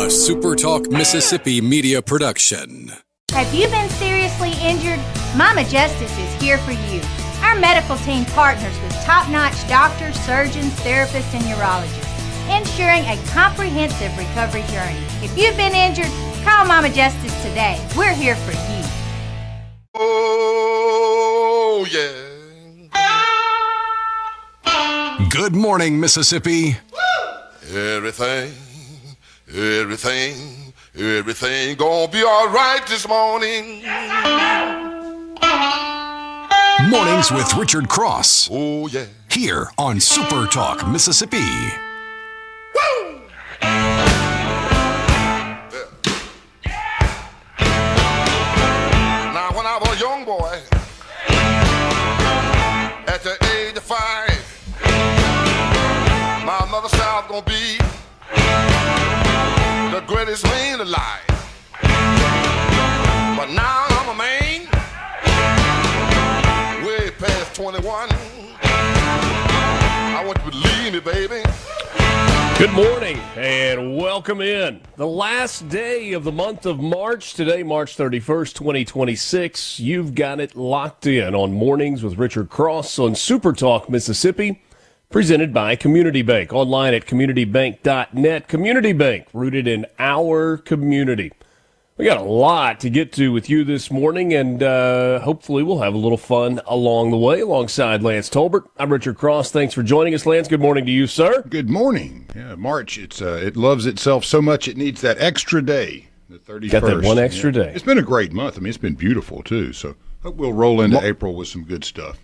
SuperTalk Mississippi media production. Have you been seriously injured? Mama Justice is here for you. Our medical team partners with top-notch doctors, surgeons, therapists, and urologists, ensuring a comprehensive recovery journey. If you've been injured, call Mama Justice today. We're here for you. Oh, yeah. Good morning, Mississippi. Everything gonna be all right this morning. Mornings with Richard Cross. Oh, yeah. Here on SuperTalk Mississippi. Woo! Now, when I was a young boy, at the age of 5, my mother said I was gonna be the greatest man alive. But now I'm a man, way past 21. I want you to believe me, baby. Good morning and welcome in. The last day of the month of March, today, March 31st, 2026. You've got it locked in on Mornings with Richard Cross on SuperTalk Mississippi, presented by Community Bank. Online at communitybank.net. Community Bank, rooted in our community. We got a lot to get to with you this morning, and hopefully we'll have a little fun along the way alongside Lance Tolbert. I'm Richard Cross. Thanks for joining us, Lance. Good morning to you, sir. Good morning. Yeah, March, it loves itself so much it needs that extra day, the 31st. Got that one extra day. It's been a great month. I mean, it's been beautiful, too, so hope we'll roll into April with some good stuff.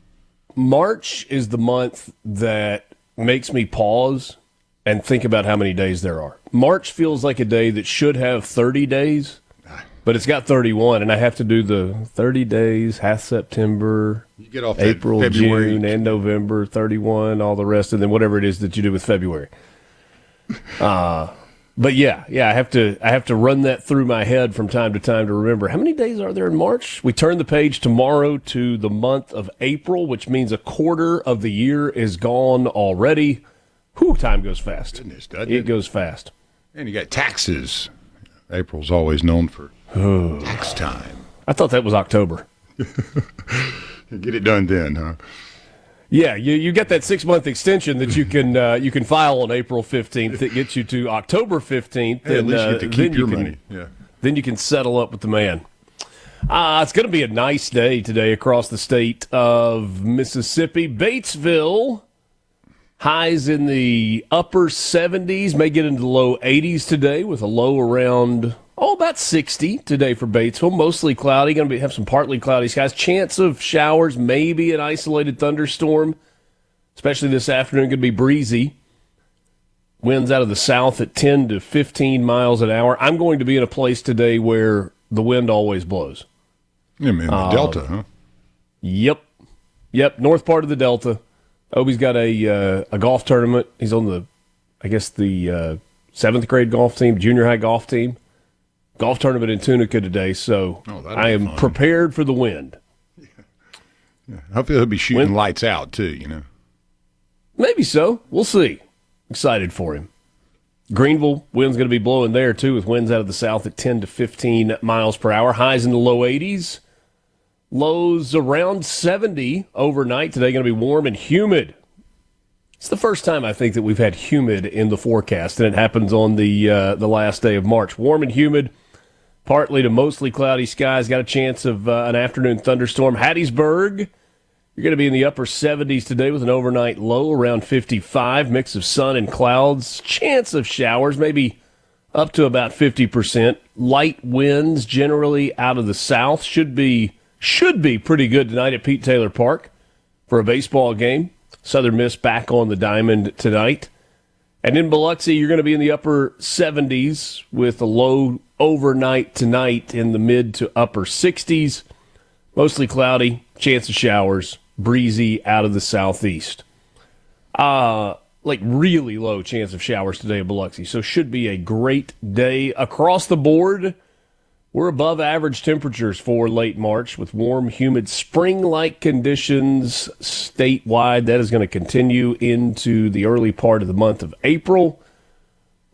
March is the month that makes me pause and think about how many days there are. March feels like a day that should have 30 days, but it's got 31, and I have to do the 30 days, half September, You get off April, February. June, and November, 31, all the rest, and then whatever it is that you do with February. But yeah, I have to run that through my head from time to time to remember how many days are there in March. We turn the page tomorrow to the month of April, which means a quarter of the year is gone already. Whew, time goes fast. Goodness, doesn't It it? goes fast. And you got taxes. April's always known for tax time. I thought that was October. Get it done then, huh? Yeah, you get that 6-month extension that you can file on April 15th. That gets you to October 15th. Hey, at and, least you get to keep your money. Yeah. Then you can settle up with the man. It's going to be a nice day today across the state of Mississippi. Batesville, highs in the upper 70s, may get into the low 80s today with a low around, about 60 today for Batesville. Mostly cloudy, going to have some partly cloudy skies. Chance of showers, maybe an isolated thunderstorm, especially this afternoon. Going to be breezy. Winds out of the south at 10 to 15 miles an hour. I'm going to be in a place today where the wind always blows. Yeah, man, the Delta, huh? Yep, north part of the Delta. Obi's got a golf tournament. He's on the 7th grade golf team, junior high golf team. Golf tournament in Tunica today, so I am prepared for the wind. Yeah. Hopefully he'll be shooting lights out, too, you know. Maybe so. We'll see. Excited for him. Greenville, wind's going to be blowing there, too, with winds out of the south at 10 to 15 miles per hour. Highs in the low 80s. Lows around 70 overnight. Today going to be warm and humid. It's the first time I think that we've had humid in the forecast, and it happens on the last day of March. Warm and humid, partly to mostly cloudy skies. Got a chance of an afternoon thunderstorm. Hattiesburg, you're going to be in the upper 70s today with an overnight low around 55. Mix of sun and clouds. Chance of showers, maybe up to about 50%. Light winds generally out of the south. Should be pretty good tonight at Pete Taylor Park for a baseball game. Southern Miss back on the diamond tonight. And in Biloxi, you're going to be in the upper 70s with a low overnight tonight in the mid to upper 60s. Mostly cloudy, chance of showers, breezy out of the southeast. Really low chance of showers today in Biloxi. So should be a great day across the board. We're above average temperatures for late March with warm, humid, spring-like conditions statewide. That is going to continue into the early part of the month of April.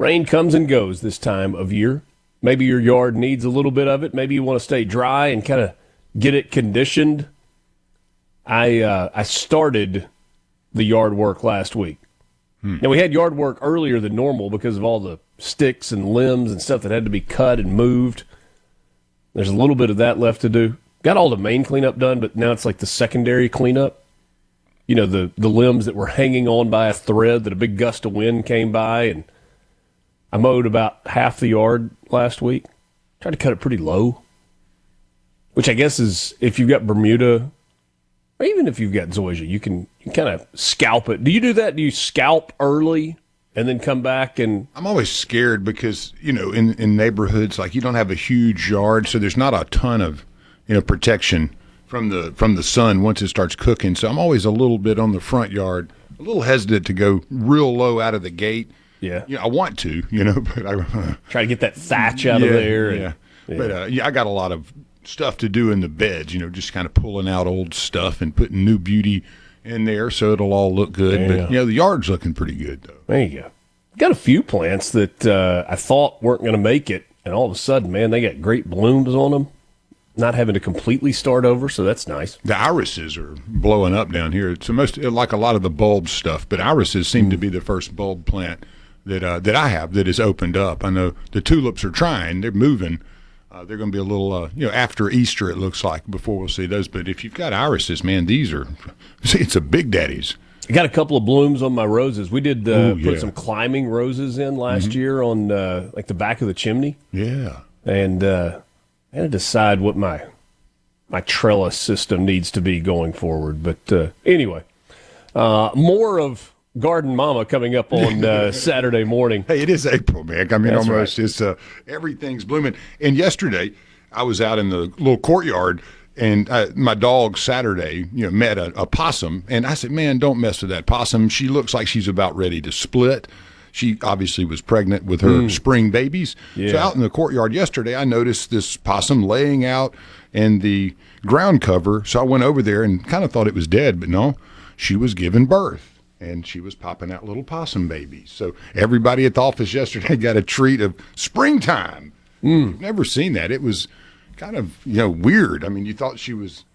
Rain comes and goes this time of year. Maybe your yard needs a little bit of it. Maybe you want to stay dry and kind of get it conditioned. I started the yard work last week. Now, we had yard work earlier than normal because of all the sticks and limbs and stuff that had to be cut and moved. There's a little bit of that left to do. Got all the main cleanup done, but now it's like the secondary cleanup. You know, the limbs that were hanging on by a thread that a big gust of wind came by, and I mowed about half the yard last week. Tried to cut it pretty low, which I guess is if you've got Bermuda, or even if you've got zoysia, you can kind of scalp it. Do you do that? Do you scalp early and then come back and... I'm always scared because, you know, in neighborhoods, like you don't have a huge yard, so there's not a ton of, you know, protection from the sun once it starts cooking. So I'm always a little bit on the front yard, a little hesitant to go real low out of the gate. Yeah. I want to, you know, but I try to get that thatch out of there. Yeah. But I got a lot of stuff to do in the beds, you know, just kind of pulling out old stuff and putting new beauty in there so it'll all look good. Yeah. But, you know, the yard's looking pretty good, though. There you go. Got a few plants that I thought weren't going to make it, and all of a sudden, man, they got great blooms on them. Not having to completely start over, so that's nice. The irises are blowing up down here. It's most like a lot of the bulb stuff, but irises seem to be the first bulb plant that I have that has opened up. I know the tulips are trying; they're moving. They're going to be a little, after Easter. It looks like before we'll see those. But if you've got irises, man, these are it's a big daddies. I got a couple of blooms on my roses. We did put some climbing roses in last year on like the back of the chimney. Yeah, and I had to decide what my trellis system needs to be going forward. But anyway, more of Garden Mama coming up on Saturday morning. Hey, it is April, man. I mean, That's almost right. it's everything's blooming. And yesterday, I was out in the little courtyard, and my dog Saturday, met a possum, and I said, "Man, don't mess with that possum. She looks like she's about ready to split." She obviously was pregnant with her spring babies. Yeah. So out in the courtyard yesterday, I noticed this possum laying out in the ground cover. So I went over there and kind of thought it was dead, but no, she was giving birth, and she was popping out little possum babies. So everybody at the office yesterday got a treat of springtime. You've never seen that. It was kind of weird. I mean, you thought she was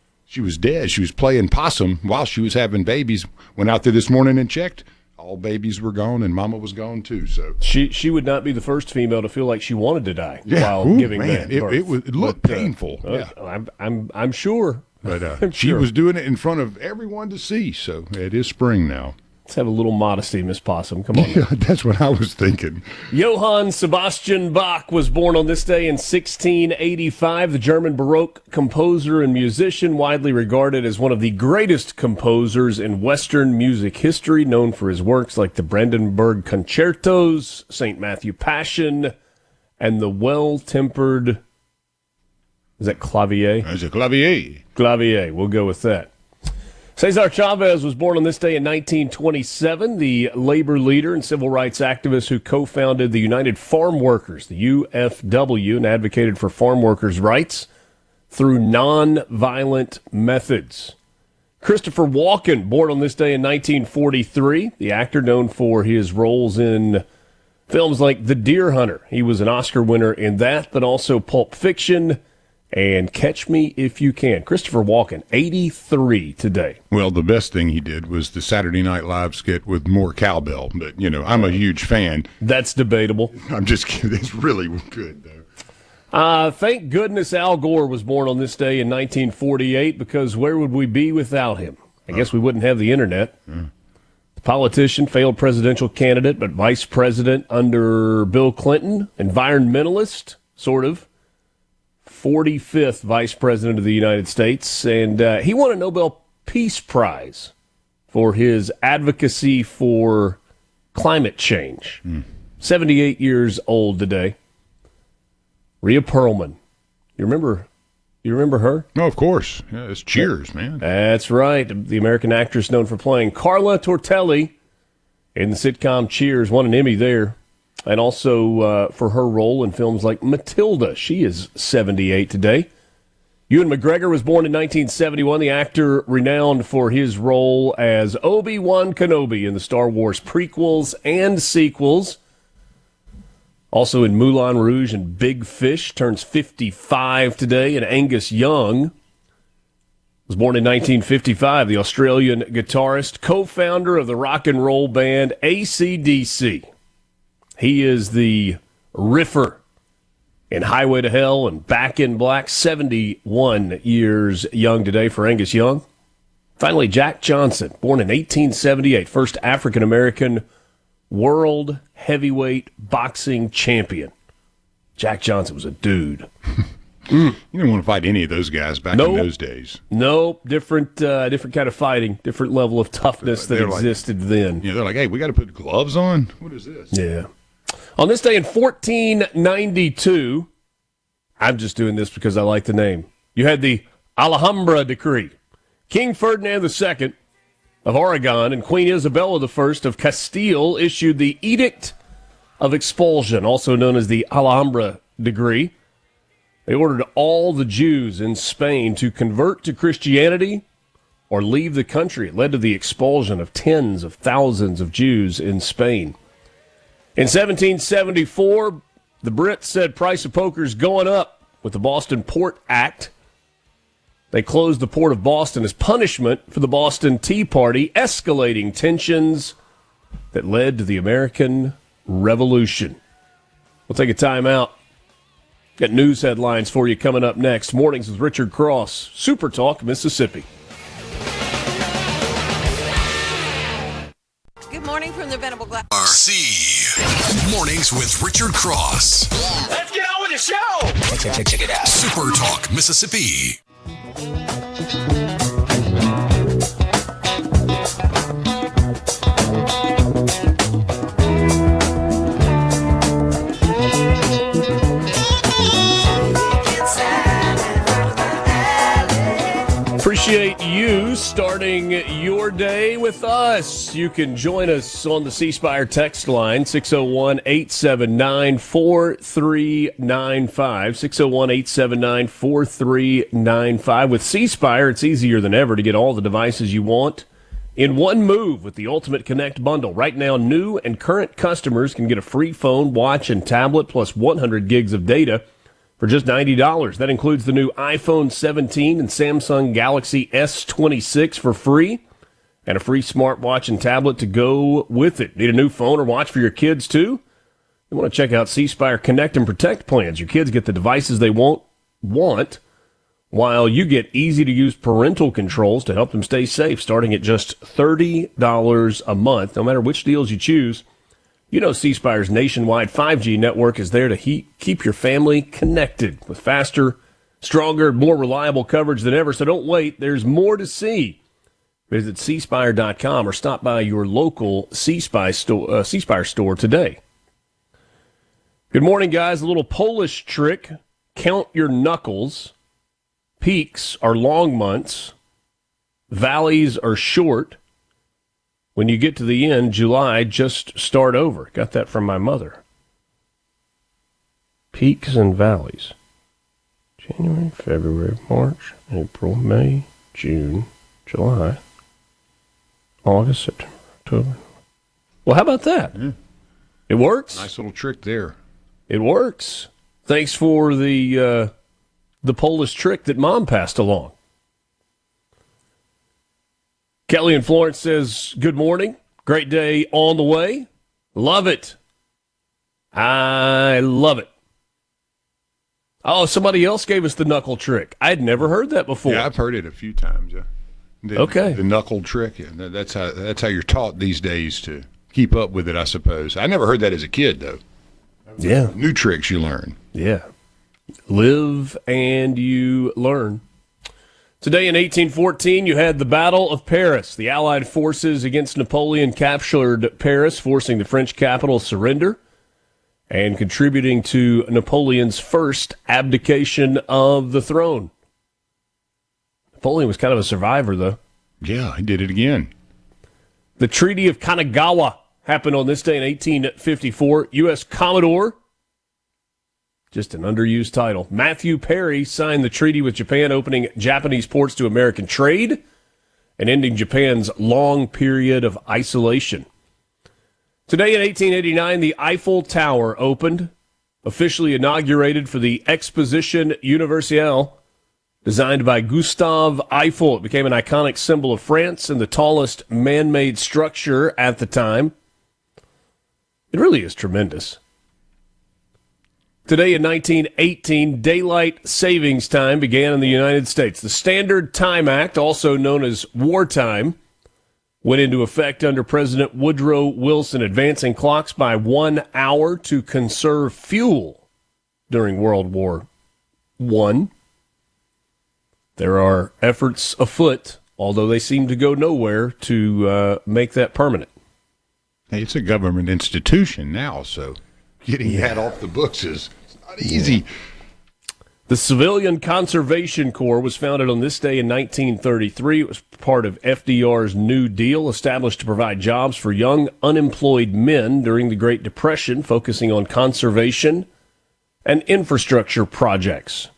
dead. She was playing possum while she was having babies. Went out there this morning and checked. All babies were gone, and Mama was gone too. So she would not be the first female to feel like she wanted to die while giving birth. It looked painful. I'm sure. But she was doing it in front of everyone to see. So it is spring now. Let's have a little modesty, Miss Possum. Come on. Yeah, that's what I was thinking. Johann Sebastian Bach was born on this day in 1685. The German Baroque composer and musician, widely regarded as one of the greatest composers in Western music history, known for his works like the Brandenburg Concertos, St. Matthew Passion, and the Well-Tempered... Is that Clavier? It's a clavier. Clavier. We'll go with that. Cesar Chavez was born on this day in 1927, the labor leader and civil rights activist who co-founded the United Farm Workers, the UFW, and advocated for farm workers' rights through non-violent methods. Christopher Walken, born on this day in 1943, the actor known for his roles in films like The Deer Hunter. He was an Oscar winner in that, but also Pulp Fiction and Catch Me If You Can. Christopher Walken, 83 today. Well, the best thing he did was the Saturday Night Live skit with more cowbell. But, I'm a huge fan. That's debatable. I'm just kidding. It's really good, though. Thank goodness Al Gore was born on this day in 1948, because where would we be without him? I guess we wouldn't have the internet. The politician, failed presidential candidate, but vice president under Bill Clinton, environmentalist, sort of. 45th Vice President of the United States, and he won a Nobel Peace Prize for his advocacy for climate change. 78 years old today. Rhea Perlman. You remember her? Oh, of course. Yeah, it's Cheers, man. That's right. The American actress known for playing Carla Tortelli in the sitcom Cheers, won an Emmy there. And also for her role in films like Matilda. She is 78 today. Ewan McGregor was born in 1971, the actor renowned for his role as Obi-Wan Kenobi in the Star Wars prequels and sequels. Also in Moulin Rouge and Big Fish, turns 55 today. And Angus Young was born in 1955, the Australian guitarist, co-founder of the rock and roll band AC/DC. He is the riffer in Highway to Hell and Back in Black, 71 years young today for Angus Young. Finally, Jack Johnson, born in 1878, first African-American world heavyweight boxing champion. Jack Johnson was a dude. You didn't want to fight any of those guys back in those days. Nope, different kind of fighting, different level of toughness that existed then. Yeah, they're like, hey, we got to put gloves on? What is this? Yeah. On this day in 1492, I'm just doing this because I like the name, you had the Alhambra Decree. King Ferdinand II of Aragon and Queen Isabella I of Castile issued the Edict of Expulsion, also known as the Alhambra Decree. They ordered all the Jews in Spain to convert to Christianity or leave the country. It led to the expulsion of tens of thousands of Jews in Spain. In 1774, the Brits said price of poker's going up with the Boston Port Act. They closed the port of Boston as punishment for the Boston Tea Party, escalating tensions that led to the American Revolution. We'll take a time out. Got news headlines for you coming up next. Mornings with Richard Cross, SuperTalk, Mississippi. Good morning from the Venable Glass. RC. Mornings with Richard Cross. Let's get on with the show. Check it out. SuperTalk, Mississippi. Appreciate you starting your day with us. You can join us on the C Spire text line, 601-879-4395, 601-879-4395. With C Spire, it's easier than ever to get all the devices you want in one move with the Ultimate Connect bundle. Right now, new and current customers can get a free phone, watch, and tablet plus 100 gigs of data for just $90. That includes the new iPhone 17 and Samsung Galaxy S26 for free, and a free smartwatch and tablet to go with it. Need a new phone or watch for your kids, too? You want to check out C Spire Connect and Protect plans. Your kids get the devices they want, while you get easy-to-use parental controls to help them stay safe, starting at just $30 a month. No matter which deals you choose, you know C Spire's nationwide 5G network is there to keep your family connected with faster, stronger, more reliable coverage than ever. So don't wait. There's more to see. Visit cspire.com or stop by your local C Spire store today. Good morning, guys. A little Polish trick. Count your knuckles. Peaks are long months. Valleys are short. When you get to the end, July, just start over. Got that from my mother. Peaks and valleys. January, February, March, April, May, June, July, August, September, October. Well, how about that? Yeah. It works. Nice little trick there. It works. Thanks for the Polish trick that Mom passed along. Kelly in Florence says, good morning. Great day on the way. Love it. I love it. Oh, somebody else gave us the knuckle trick. I'd never heard that before. Yeah, I've heard it a few times. Yeah. Okay. The knuckle trick. Yeah, that's how you're taught these days to keep up with it, I suppose. I never heard that as a kid, though. Yeah. New tricks you learn. Yeah. Live and you learn. Today in 1814, you had the Battle of Paris. The Allied forces against Napoleon captured Paris, forcing the French capital to surrender and contributing to Napoleon's first abdication of the throne. Napoleon was kind of a survivor, though. Yeah, he did it again. The Treaty of Kanagawa happened on this day in 1854. U.S. Commodore, just an underused title, Matthew Perry signed the treaty with Japan, opening Japanese ports to American trade and ending Japan's long period of isolation. Today in 1889, the Eiffel Tower opened. officially inaugurated for the Exposition Universelle, designed by Gustave Eiffel. It became an iconic symbol of France and the tallest man-made structure at the time. It really is tremendous. Today in 1918, daylight savings time began in the United States. The Standard Time Act, also known as wartime, went into effect under President Woodrow Wilson, advancing clocks by 1 hour to conserve fuel during World War I. There are efforts afoot, although they seem to go nowhere, to make that permanent. Hey, it's a government institution now, so getting that off the books is not easy. The Civilian Conservation Corps was founded on this day in 1933. It was part of FDR's New Deal, established to provide jobs for young unemployed men during the Great Depression, focusing on conservation and infrastructure projects.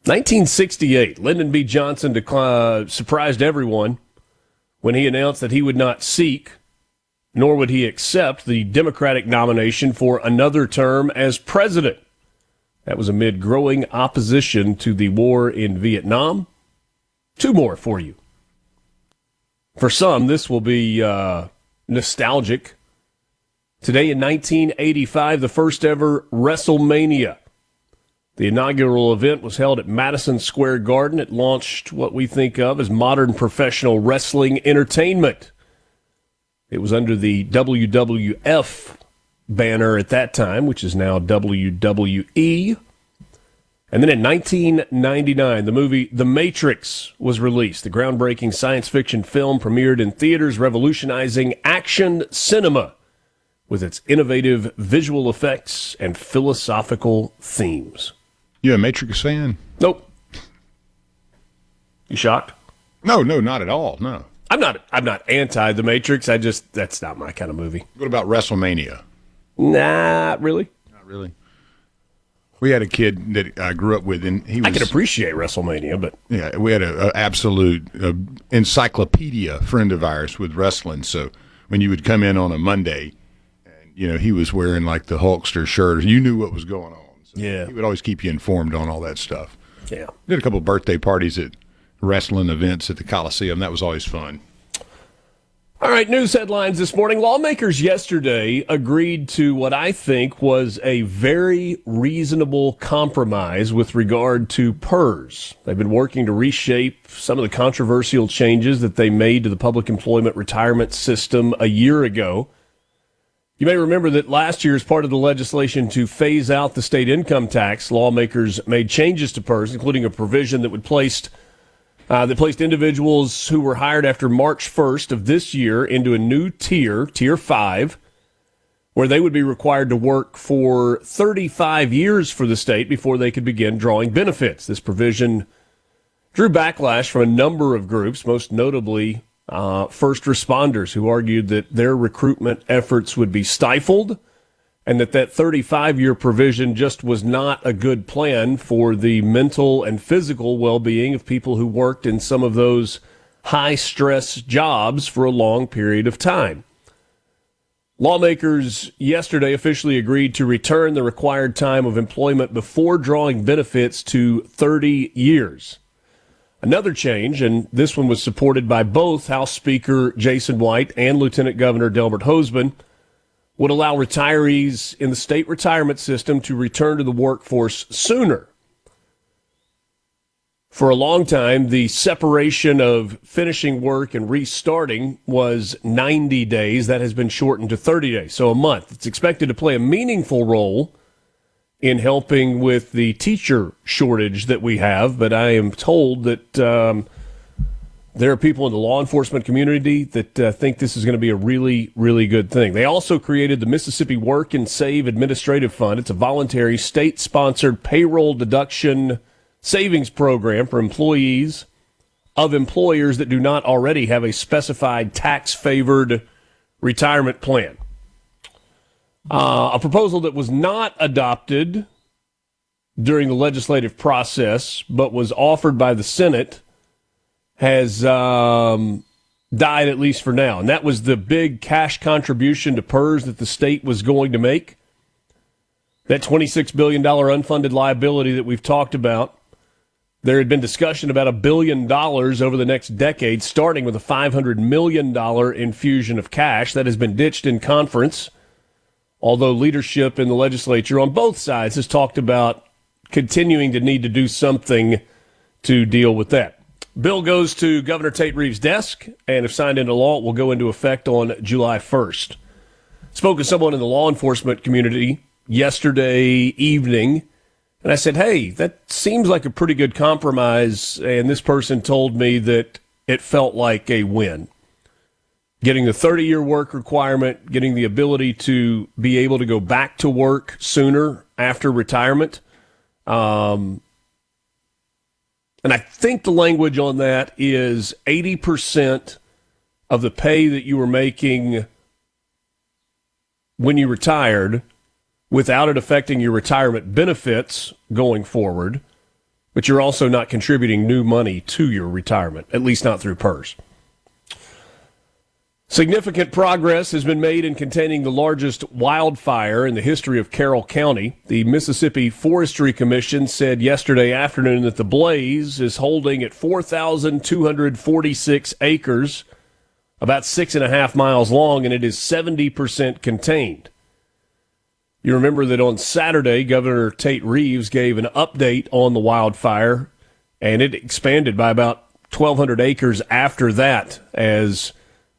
1968, Lyndon B. Johnson surprised everyone when he announced that he would not seek, nor would he accept, the Democratic nomination for another term as president. That was amid growing opposition to the war in Vietnam. Two more for you. For some, this will be nostalgic. Today in 1985, the first ever WrestleMania. The inaugural event was held at Madison Square Garden. It launched what we think of as modern professional wrestling entertainment. It was under the WWF banner at that time, which is now WWE. And then in 1999, the movie The Matrix was released. The groundbreaking science fiction film premiered in theaters, revolutionizing action cinema with its innovative visual effects and philosophical themes. You a Matrix fan? Nope. You shocked? No, not at all. No. I'm not anti The Matrix. That's not my kind of movie. What about WrestleMania? Not really. Not really. We had a kid that I grew up with, and he was. I can appreciate WrestleMania, but yeah, we had an absolute encyclopedia friend of ours with wrestling. So when you would come in on a Monday, and he was wearing like the Hulkster shirt, you knew what was going on. So yeah, he would always keep you informed on all that stuff. Yeah, did a couple of birthday parties at wrestling events at the Coliseum. That was always fun. All right, news headlines this morning. Lawmakers yesterday agreed to what I think was a very reasonable compromise with regard to PERS. They've been working to reshape some of the controversial changes that they made to the public employment retirement system a year ago. You may remember that last year, as part of the legislation to phase out the state income tax, lawmakers made changes to PERS, including a provision that placed individuals who were hired after March 1st of this year into a new tier, Tier 5, where they would be required to work for 35 years for the state before they could begin drawing benefits. This provision drew backlash from a number of groups, most notably first responders, who argued that their recruitment efforts would be stifled and that 35-year provision just was not a good plan for the mental and physical well-being of people who worked in some of those high-stress jobs for a long period of time. Lawmakers yesterday officially agreed to return the required time of employment before drawing benefits to 30 years. Another change, and this one was supported by both House Speaker Jason White and Lieutenant Governor Delbert Hosemann, would allow retirees in the state retirement system to return to the workforce sooner. For a long time, the separation of finishing work and restarting was 90 days. That has been shortened to 30 days, so a month. It's expected to play a meaningful role in helping with the teacher shortage that we have, but I am told that there are people in the law enforcement community that think this is going to be a really, really good thing. They also created the Mississippi Work and Save Administrative Fund. It's a voluntary state-sponsored payroll deduction savings program for employees of employers that do not already have a specified tax-favored retirement plan. A proposal that was not adopted during the legislative process but was offered by the Senate has died, at least for now. And that was the big cash contribution to PERS that the state was going to make. That $26 billion unfunded liability that we've talked about. There had been discussion about $1 billion over the next decade, starting with a $500 million infusion of cash. That has been ditched in conference, although leadership in the legislature on both sides has talked about continuing to need to do something to deal with that. Bill goes to Governor Tate Reeves' desk, and if signed into law, it will go into effect on July 1st. Spoke to someone in the law enforcement community yesterday evening, and I said, hey, that seems like a pretty good compromise, and this person told me that it felt like a win. Getting the 30-year work requirement, getting the ability to be able to go back to work sooner after retirement. And I think the language on that is 80% of the pay that you were making when you retired without it affecting your retirement benefits going forward, but you're also not contributing new money to your retirement, at least not through PERS. Significant progress has been made in containing the largest wildfire in the history of Carroll County. The Mississippi Forestry Commission said yesterday afternoon that the blaze is holding at 4,246 acres, about 6.5 miles long, and it is 70% contained. You remember that on Saturday, Governor Tate Reeves gave an update on the wildfire, and it expanded by about 1,200 acres after that as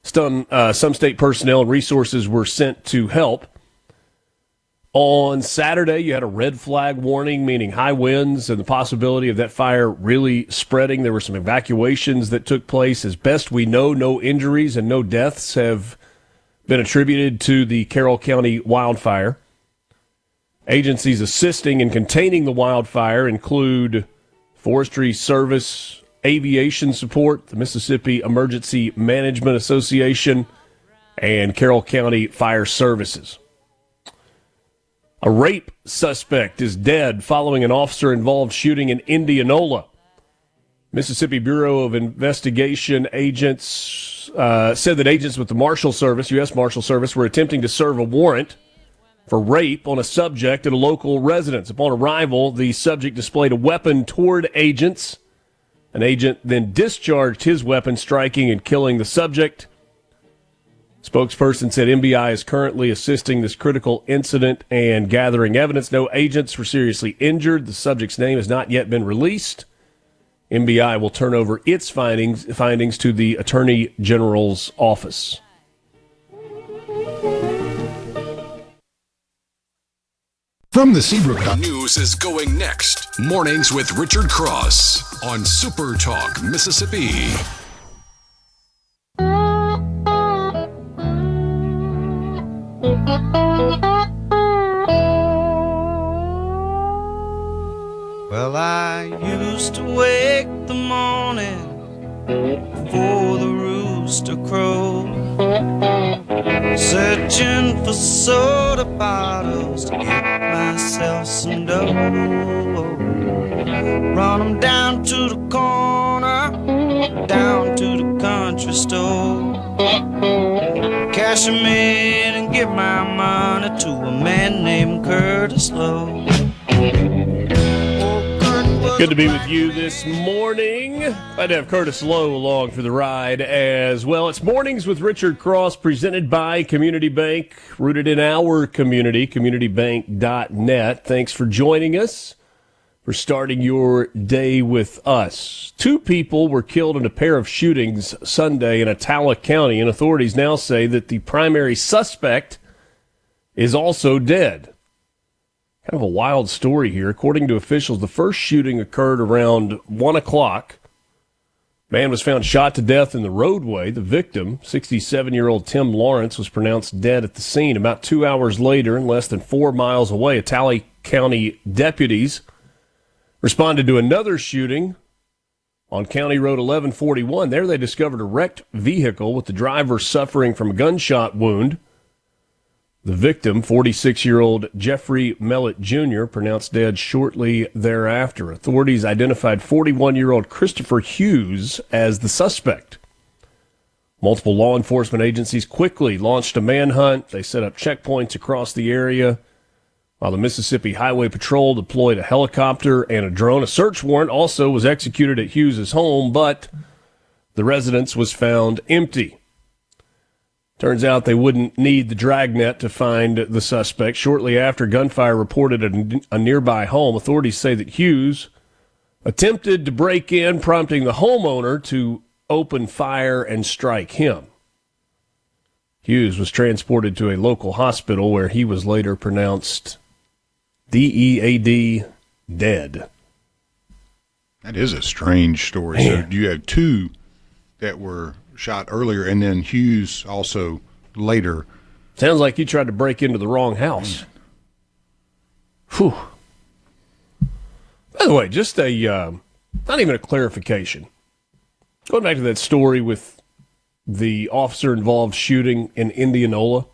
some state personnel and resources were sent to help. On Saturday, you had a red flag warning, meaning high winds and the possibility of that fire really spreading. There were some evacuations that took place. As best we know, no injuries and no deaths have been attributed to the Carroll County wildfire. Agencies assisting in containing the wildfire include Forestry Service, Aviation Support, the Mississippi Emergency Management Association, and Carroll County Fire Services. A rape suspect is dead following an officer-involved shooting in Indianola. Mississippi Bureau of Investigation agents said that agents with the Marshal Service, U.S. Marshal Service, were attempting to serve a warrant for rape on a subject at a local residence. Upon arrival, the subject displayed a weapon toward agents. An agent then discharged his weapon, striking and killing the subject. Spokesperson said MBI is currently assisting this critical incident and gathering evidence. No agents were seriously injured. The subject's name has not yet been released. MBI will turn over its findings to the Attorney General's office. From the Seabrook News is going next. Mornings with Richard Cross on SuperTalk, Mississippi. Well, I used to wake the morning before the rooster crowed, searching for soda bottles to get myself some dough. Run them down to the corner, down to the country store, cash them in and give my money to a man named Curtis Lowe. Good to be with you this morning. Glad to have Curtis Lowe along for the ride as well. It's Mornings with Richard Cross, presented by Community Bank, rooted in our community, communitybank.net. Thanks for joining us, for starting your day with us. 2 people were killed in a pair of shootings Sunday in Attala County, and authorities now say that the primary suspect is also dead. Kind of a wild story here. According to officials, the first shooting occurred around 1 o'clock. Man was found shot to death in the roadway. The victim, 67-year-old Tim Lawrence, was pronounced dead at the scene. About 2 hours later, and less than 4 miles away, Attala County deputies responded to another shooting on County Road 1141. There they discovered a wrecked vehicle with the driver suffering from a gunshot wound. The victim, 46-year-old Jeffrey Mellett Jr., pronounced dead shortly thereafter. Authorities identified 41-year-old Christopher Hughes as the suspect. Multiple law enforcement agencies quickly launched a manhunt. They set up checkpoints across the area, while the Mississippi Highway Patrol deployed a helicopter and a drone. A search warrant also was executed at Hughes's home, but the residence was found empty. Turns out they wouldn't need the dragnet to find the suspect. Shortly after, gunfire reported at a nearby home. Authorities say that Hughes attempted to break in, prompting the homeowner to open fire and strike him. Hughes was transported to a local hospital where he was later pronounced DEAD, dead. That is a strange story. Man. So you had two that were shot earlier, and then Hughes also later. Sounds like he tried to break into the wrong house. Whew. By the way, just not even a clarification. Going back to that story with the officer-involved shooting in Indianola.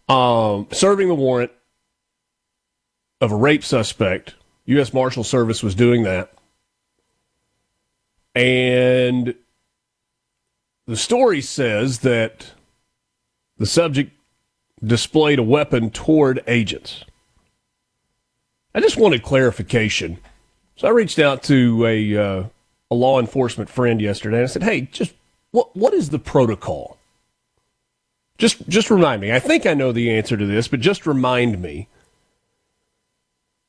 Serving the warrant of a rape suspect. U.S. Marshal Service was doing that. And the story says that the subject displayed a weapon toward agents. I just wanted clarification. So I reached out to a law enforcement friend yesterday, and I said, hey, just what is the protocol? Just remind me. I think I know the answer to this, but just remind me.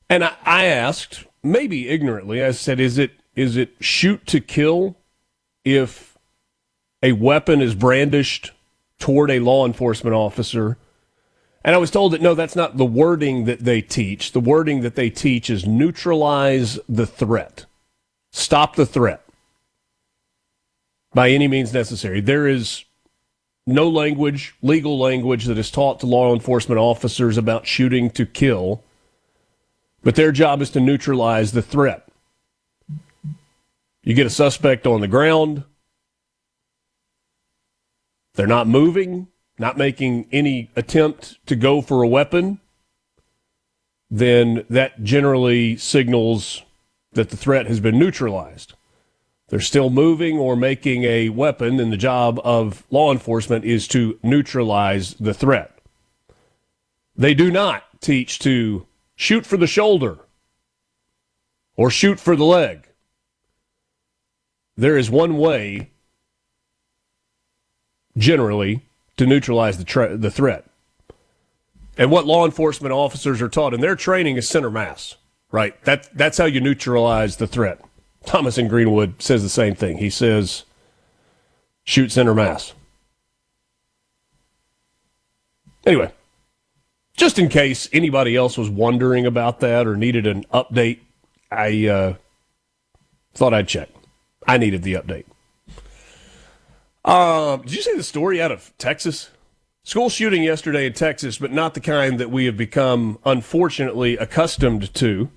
And I asked, maybe ignorantly, I said, is it shoot to kill if a weapon is brandished toward a law enforcement officer? And I was told that, no, that's not the wording that they teach. The wording that they teach is neutralize the threat. Stop the threat by any means necessary. There is no language, legal language, that is taught to law enforcement officers about shooting to kill, but their job is to neutralize the threat. You get a suspect on the ground, they're not moving, not making any attempt to go for a weapon, then that generally signals that the threat has been neutralized. They're still moving or making a weapon, and the job of law enforcement is to neutralize the threat. They do not teach to shoot for the shoulder or shoot for the leg. There is one way, generally, to neutralize the threat. And what law enforcement officers are taught in their training is center mass, right? That's how you neutralize the threat. Thomas in Greenwood says the same thing. He says, shoot center mass. Anyway, just in case anybody else was wondering about that or needed an update, I thought I'd check. I needed the update. Did you see the story out of Texas? School shooting yesterday in Texas, but not the kind that we have become, unfortunately, accustomed to.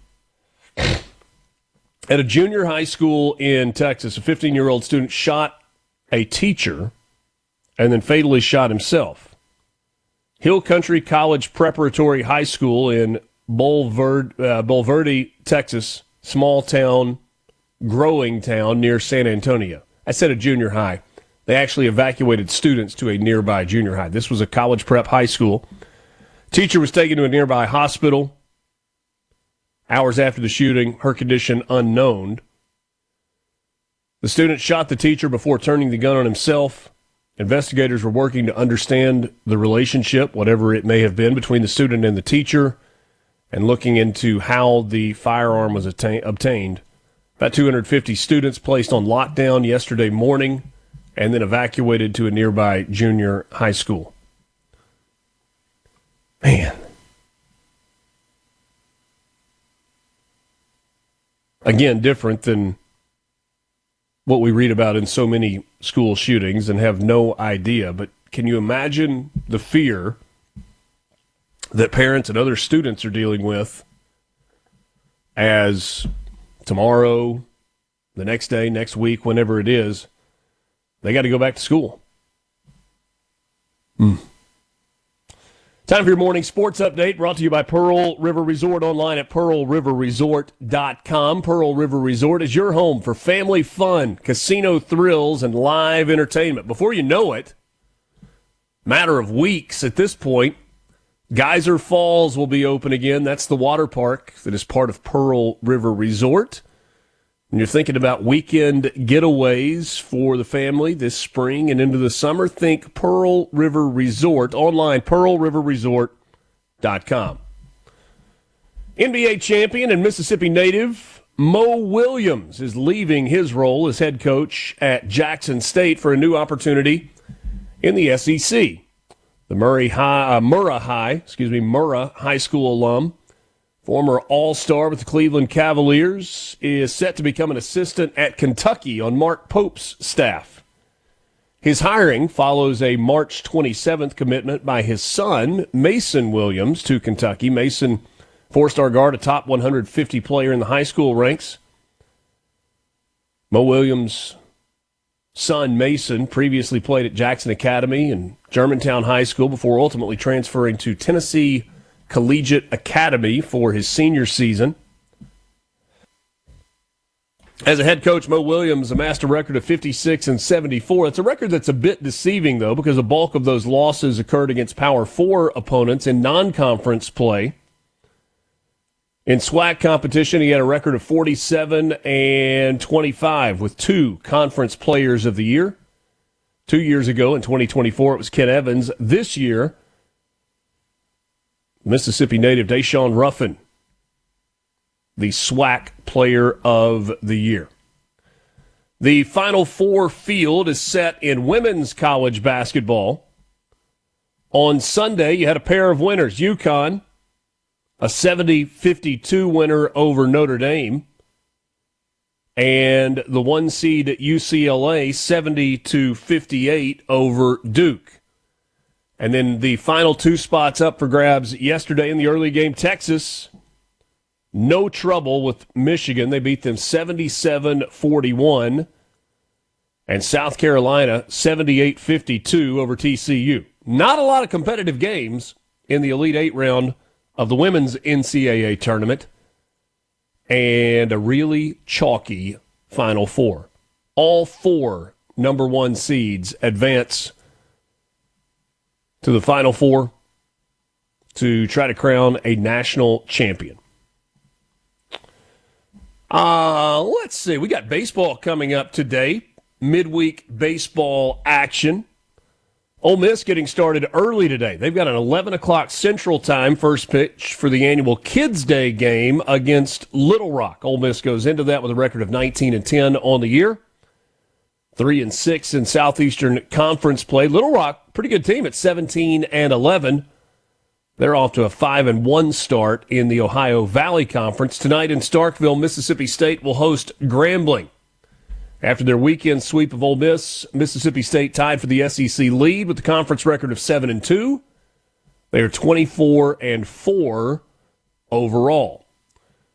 At a junior high school in Texas, a 15-year-old student shot a teacher and then fatally shot himself. Hill Country College Preparatory High School in Bulverde, Texas, small town, growing town near San Antonio. I said a junior high. They actually evacuated students to a nearby junior high. This was a college prep high school. Teacher was taken to a nearby hospital. Hours after the shooting, her condition unknown. The student shot the teacher before turning the gun on himself. Investigators were working to understand the relationship, whatever it may have been, between the student and the teacher, and looking into how the firearm was obtained. About 250 students placed on lockdown yesterday morning and then evacuated to a nearby junior high school. Man. Again, different than what we read about in so many school shootings and have no idea. But can you imagine the fear that parents and other students are dealing with as tomorrow, the next day, next week, whenever it is, they got to go back to school? Time for your morning sports update, brought to you by Pearl River Resort, online at pearlriverresort.com. Pearl River Resort is your home for family fun, casino thrills, and live entertainment. Before you know it, matter of weeks at this point, Geyser Falls will be open again. That's the water park that is part of Pearl River Resort. And you're thinking about weekend getaways for the family this spring and into the summer, think Pearl River Resort, online, pearlriverresort.com. NBA champion and Mississippi native Mo Williams is leaving his role as head coach at Jackson State for a new opportunity in the SEC. The Murrah High School alum, former All-Star with the Cleveland Cavaliers, is set to become an assistant at Kentucky on Mark Pope's staff. His hiring follows a March 27th commitment by his son, Mason Williams, to Kentucky. Mason, four-star guard, a top 150 player in the high school ranks. Mo Williams' son, Mason, previously played at Jackson Academy and Germantown High School before ultimately transferring to Tennessee Collegiate Academy for his senior season. As a head coach, Mo Williams amassed a record of 56-74. It's a record that's a bit deceiving, though, because a bulk of those losses occurred against Power 4 opponents in non-conference play. In SWAC competition, he had a record of 47-25 with 2 Conference Players of the Year. 2 years ago, in 2024, it was Ken Evans. This year, Mississippi native Deshaun Ruffin, the SWAC Player of the Year. The Final Four field is set in women's college basketball. On Sunday, you had a pair of winners. UConn, a 70-52 winner over Notre Dame, and the 1 seed at UCLA, 70-58 over Duke. And then the final 2 spots up for grabs yesterday in the early game. Texas, no trouble with Michigan. They beat them 77-41. And South Carolina, 78-52 over TCU. Not a lot of competitive games in the Elite 8 round of the women's NCAA tournament. And a really chalky Final Four. All 4 number 1 seeds advance to the Final Four to try to crown a national champion. Let's see. We got baseball coming up today. Midweek baseball action. Ole Miss getting started early today. They've got an 11 o'clock Central Time first pitch for the annual Kids Day game against Little Rock. Ole Miss goes into that with a record of 19-10 on the year. 3-6 in Southeastern Conference play. Little Rock, pretty good team at 17-11. They're off to a 5-1 start in the Ohio Valley Conference. Tonight in Starkville, Mississippi State will host Grambling. After their weekend sweep of Ole Miss, Mississippi State tied for the SEC lead with the conference record of 7-2. They are 24-4 overall.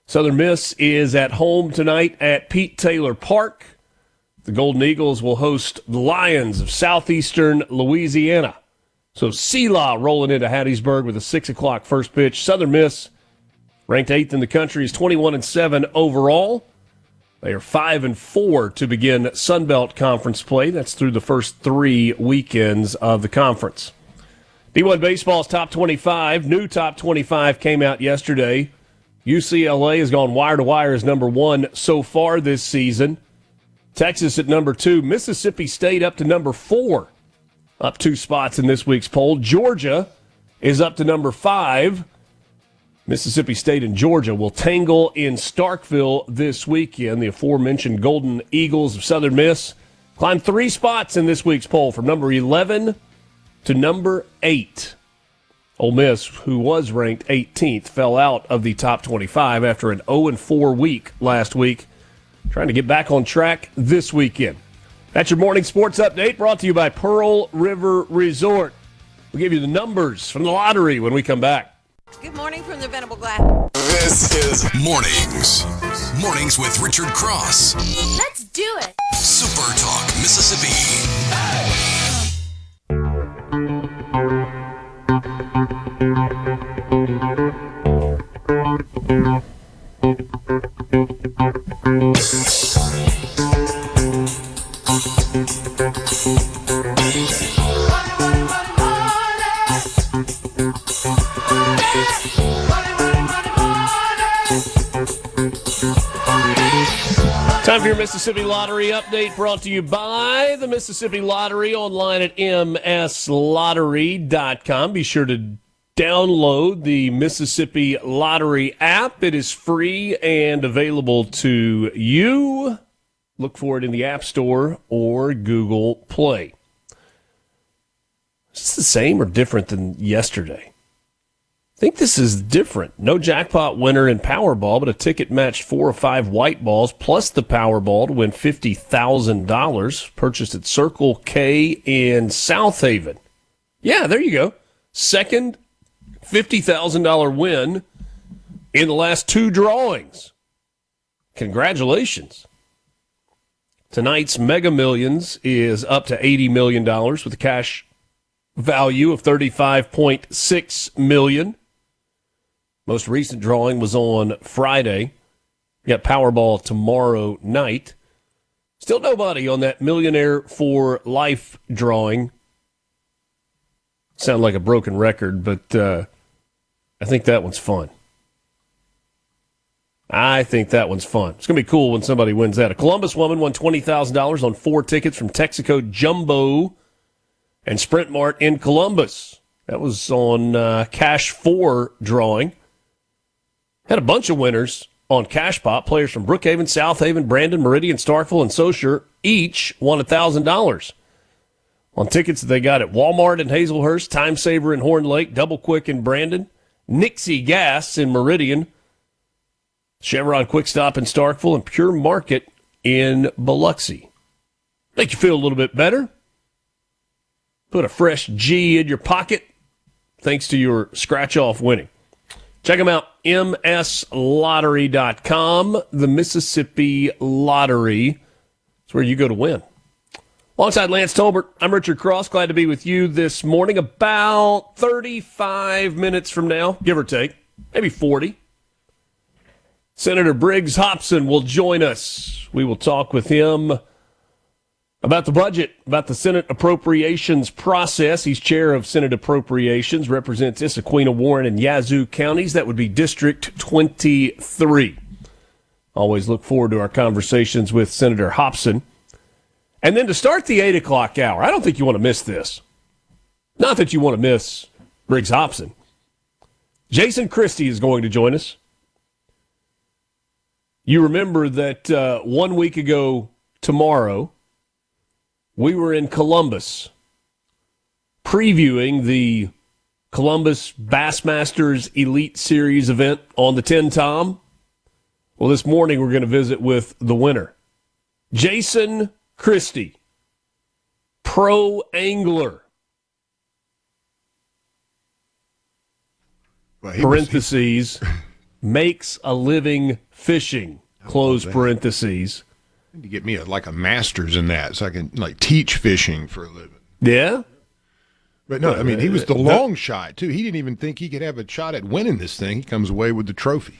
Southern Miss is at home tonight at Pete Taylor Park. The Golden Eagles will host the Lions of Southeastern Louisiana. So CeeLa rolling into Hattiesburg with a 6 o'clock first pitch. Southern Miss, ranked 8th in the country, is 21-7 overall. They are 5-4 to begin Sun Belt Conference play. That's through the first 3 weekends of the conference. D1 Baseball's top 25. New top 25 came out yesterday. UCLA has gone wire to wire as number 1 so far this season. Texas at number 2. Mississippi State up to number 4. Up 2 spots in this week's poll. Georgia is up to number 5. Mississippi State and Georgia will tangle in Starkville this weekend. The aforementioned Golden Eagles of Southern Miss climbed 3 spots in this week's poll from number 11 to number 8. Ole Miss, who was ranked 18th, fell out of the top 25 after an 0-4 week last week. Trying to get back on track this weekend. That's your morning sports update brought to you by Pearl River Resort. We'll give you the numbers from the lottery when we come back. Good morning from the Venable Glass. This is Mornings. Mornings with Richard Cross. Let's do it. Super Talk, Mississippi. Time for your Mississippi Lottery update, brought to you by the Mississippi Lottery, online at mslottery.com. Be sure to download the Mississippi Lottery app. It is free and available to you. Look for it in the App Store or Google Play. Is this the same or different than yesterday? I think this is different. No jackpot winner in Powerball, but a ticket matched 4 or 5 white balls plus the Powerball to win $50,000. Purchased at Circle K in South Haven. Yeah, there you go. Second $50,000 win in the last 2 drawings. Congratulations. Tonight's Mega Millions is up to $80 million with a cash value of $35.6 million. Most recent drawing was on Friday. You got Powerball tomorrow night. Still nobody on that Millionaire for Life drawing. Sound like a broken record, but I think that one's fun. It's going to be cool when somebody wins that. A Columbus woman won $20,000 on 4 tickets from Texaco Jumbo and Sprint Mart in Columbus. That was on Cash 4 drawing. Had a bunch of winners on Cash Pop. Players from Brookhaven, South Haven, Brandon, Meridian, Starkville, and Saussure each won $1,000 on tickets that they got at Walmart in Hazelhurst, Time Saver in Horn Lake, Double Quick in Brandon, Nixie Gas in Meridian, Chevron Quick Stop in Starkville, and Pure Market in Biloxi. Make you feel a little bit better. Put a fresh G in your pocket thanks to your scratch-off winning. Check them out, mslottery.com. The Mississippi Lottery. It's where you go to win. Alongside Lance Tolbert, I'm Richard Cross. Glad to be with you this morning. About 35 minutes from now, give or take, maybe 40. Senator Briggs Hopson will join us. We will talk with him about the budget, about the Senate Appropriations process. He's chair of Senate Appropriations, represents Issaquena, Warren, and Yazoo counties. That would be District 23. Always look forward to our conversations with Senator Hopson. And then to start the 8 o'clock hour, I don't think you want to miss this. Not that you want to miss Briggs Hopson. Jason Christie is going to join us. You remember that 1 week ago tomorrow, we were in Columbus previewing the Columbus Bassmasters Elite Series event on the Tenn-Tom. Well, this morning we're going to visit with the winner, Jason Christie, pro angler. Well, parentheses, makes a living fishing, close parentheses. Need to get me a master's in that so I can teach fishing for a living. Yeah? But no, I mean, he was the long shot, too. He didn't even think he could have a shot at winning this thing. He comes away with the trophy.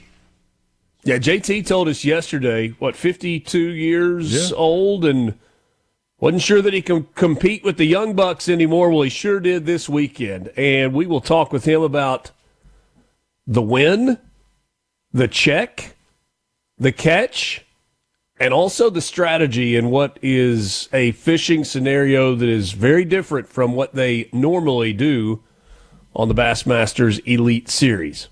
Yeah, JT told us yesterday, 52 years old, and wasn't sure that he can compete with the Young Bucks anymore. Well, he sure did this weekend. And we will talk with him about the win, the check, the catch, and also the strategy in what is a fishing scenario that is very different from what they normally do on the Bassmasters Elite Series.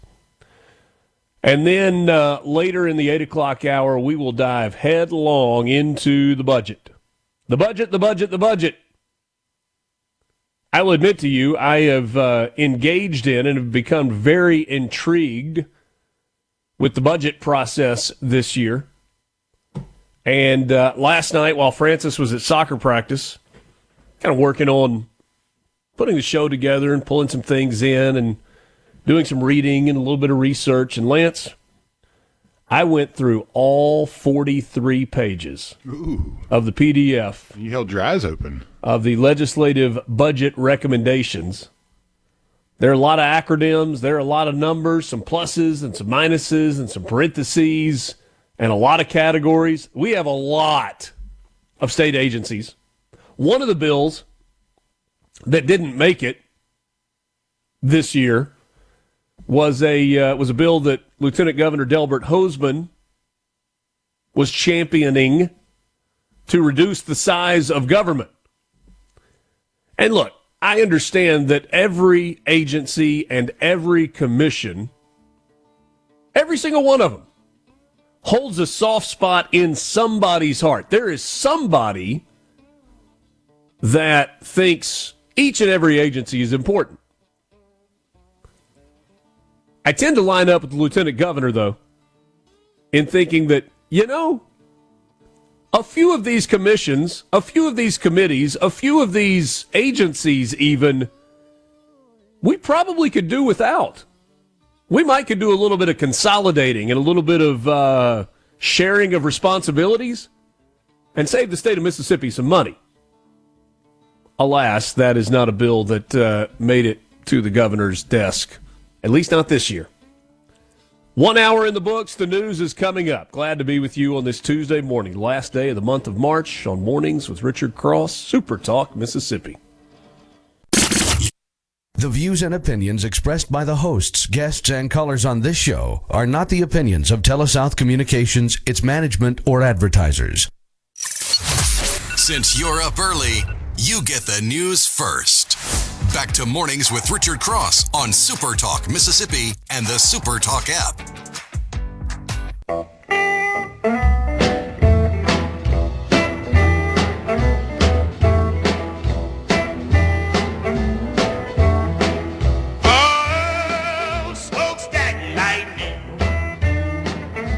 And then later in the 8 o'clock hour, we will dive headlong into the budget. The budget. I will admit to you, I have engaged in and have become very intrigued with the budget process this year. And last night, while Francis was at soccer practice, kind of working on putting the show together and pulling some things in and doing some reading and a little bit of research. And Lance, I went through all 43 pages of the PDF. You held your eyes open. Of the legislative budget recommendations There are a lot of acronyms. There are a lot of numbers, some pluses and some minuses and some parentheses and a lot of categories. We have a lot of state agencies. One of the bills that didn't make it this year was a bill that Lieutenant Governor Delbert Hosemann was championing to reduce the size of government. And look, I understand that every agency and every commission, every single one of them, holds a soft spot in somebody's heart. There is somebody that thinks each and every agency is important. I tend to line up with the lieutenant governor, though, in thinking that, a few of these commissions, a few of these committees, a few of these agencies even, we probably could do without. We might could do a little bit of consolidating and a little bit of sharing of responsibilities and save the state of Mississippi some money. Alas, that is not a bill that made it to the governor's desk, at least not this year. 1 hour in the books. The news is coming up. Glad to be with you on this Tuesday morning, last day of the month of March, on Mornings with Richard Cross, Super Talk, Mississippi. The views and opinions expressed by the hosts, guests, and callers on this show are not the opinions of TeleSouth Communications, its management, or advertisers. Since you're up early, you get the news first. Back to Mornings with Richard Cross on Super Talk Mississippi and the Super Talk app. Oh, smokestack lightning,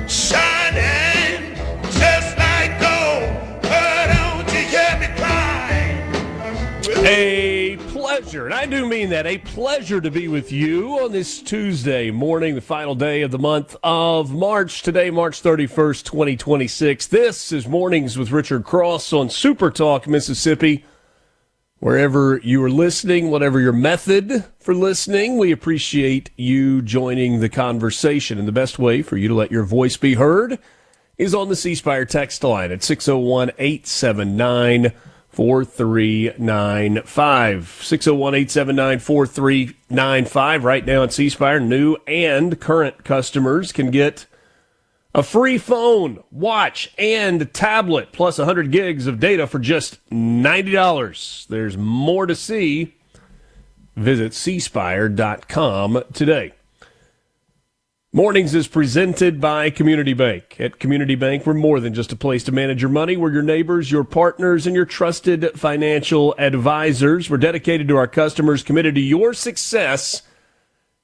shining just like gold. Oh, don't you hear me cry? A pleasure, and I do mean that, a pleasure to be with you on this Tuesday morning, the final day of the month of March. Today, March 31st, 2026. This is Mornings with Richard Cross on Super Talk Mississippi. Wherever you are listening, whatever your method for listening, we appreciate you joining the conversation. And the best way for you to let your voice be heard is on the C Spire text line at 601-879-4395. 601-879-4395. Right now at C Spire, new and current customers can get a free phone, watch, and tablet, plus 100 gigs of data for just $90. There's more to see. Visit cspire.com today. Mornings is presented by Community Bank. At Community Bank, we're more than just a place to manage your money. We're your neighbors, your partners, and your trusted financial advisors. We're dedicated to our customers, committed to your success,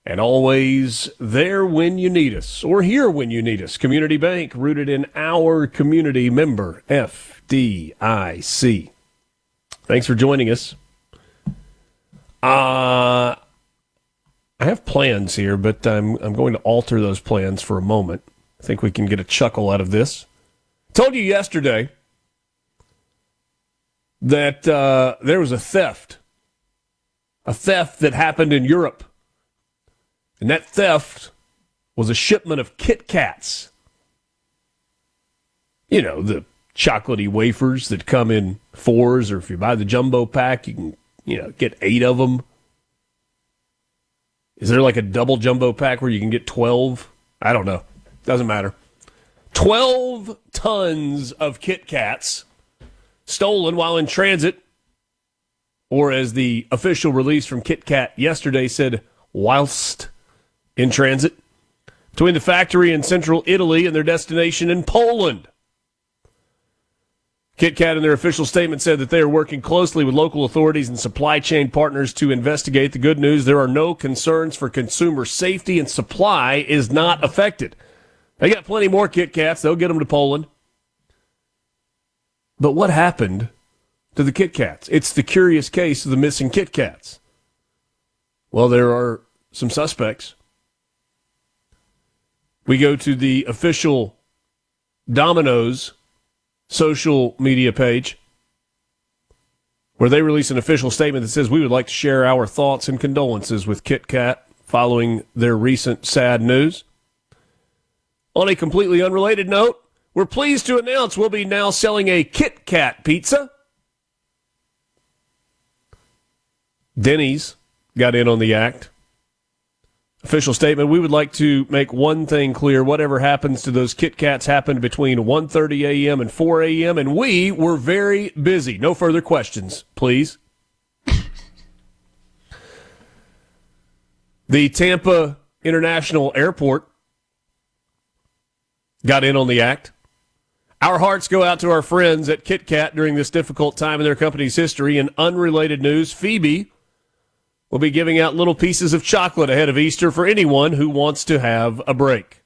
and always there when you need us, or here when you need us. Community Bank, rooted in our community, member FDIC. Thanks for joining us. I have plans here, but I'm going to alter those plans for a moment. I think we can get a chuckle out of this. Told you yesterday that there was a theft that happened in Europe. And that theft was a shipment of Kit Kats. You know, the chocolatey wafers that come in 4s, or if you buy the jumbo pack, you can, get 8 of them. Is there like a double jumbo pack where you can get 12? I don't know. Doesn't matter. 12 tons of Kit Kats stolen while in transit, or as the official release from Kit Kat yesterday said, whilst in transit, between the factory in central Italy and their destination in Poland. Kit Kat in their official statement said that they are working closely with local authorities and supply chain partners to investigate. The good news, there are no concerns for consumer safety, and supply is not affected. They got plenty more Kit Kats. They'll get them to Poland. But what happened to the Kit Kats? It's the curious case of the missing Kit Kats. Well, there are some suspects. We go to the official Domino's social media page, where they released an official statement that says we would like to share our thoughts and condolences with Kit Kat following their recent sad news. On a completely unrelated note, we're pleased to announce we'll be now selling a Kit Kat pizza. Denny's got in on the act. Official statement, we would like to make one thing clear. Whatever happens to those Kit Kats happened between 1:30 a.m. and 4 a.m., and we were very busy. No further questions, please. The Tampa International Airport got in on the act. Our hearts go out to our friends at Kit Kat during this difficult time in their company's history. In unrelated news, Phoebe will be giving out little pieces of chocolate ahead of Easter for anyone who wants to have a break.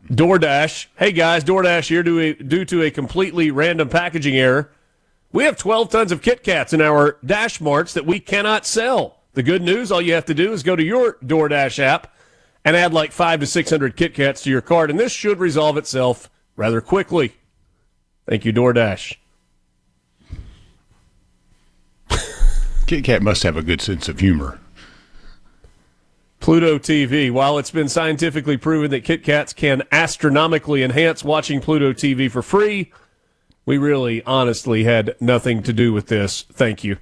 DoorDash. Hey, guys, DoorDash here due to a completely random packaging error. We have 12 tons of Kit Kats in our Dash Marts that we cannot sell. The good news, all you have to do is go to your DoorDash app and add like 500 to 600 Kit Kats to your cart, and this should resolve itself rather quickly. Thank you, DoorDash. Kit Kat must have a good sense of humor. Pluto TV. While it's been scientifically proven that Kit Kats can astronomically enhance watching Pluto TV for free, we really, honestly had nothing to do with this. Thank you.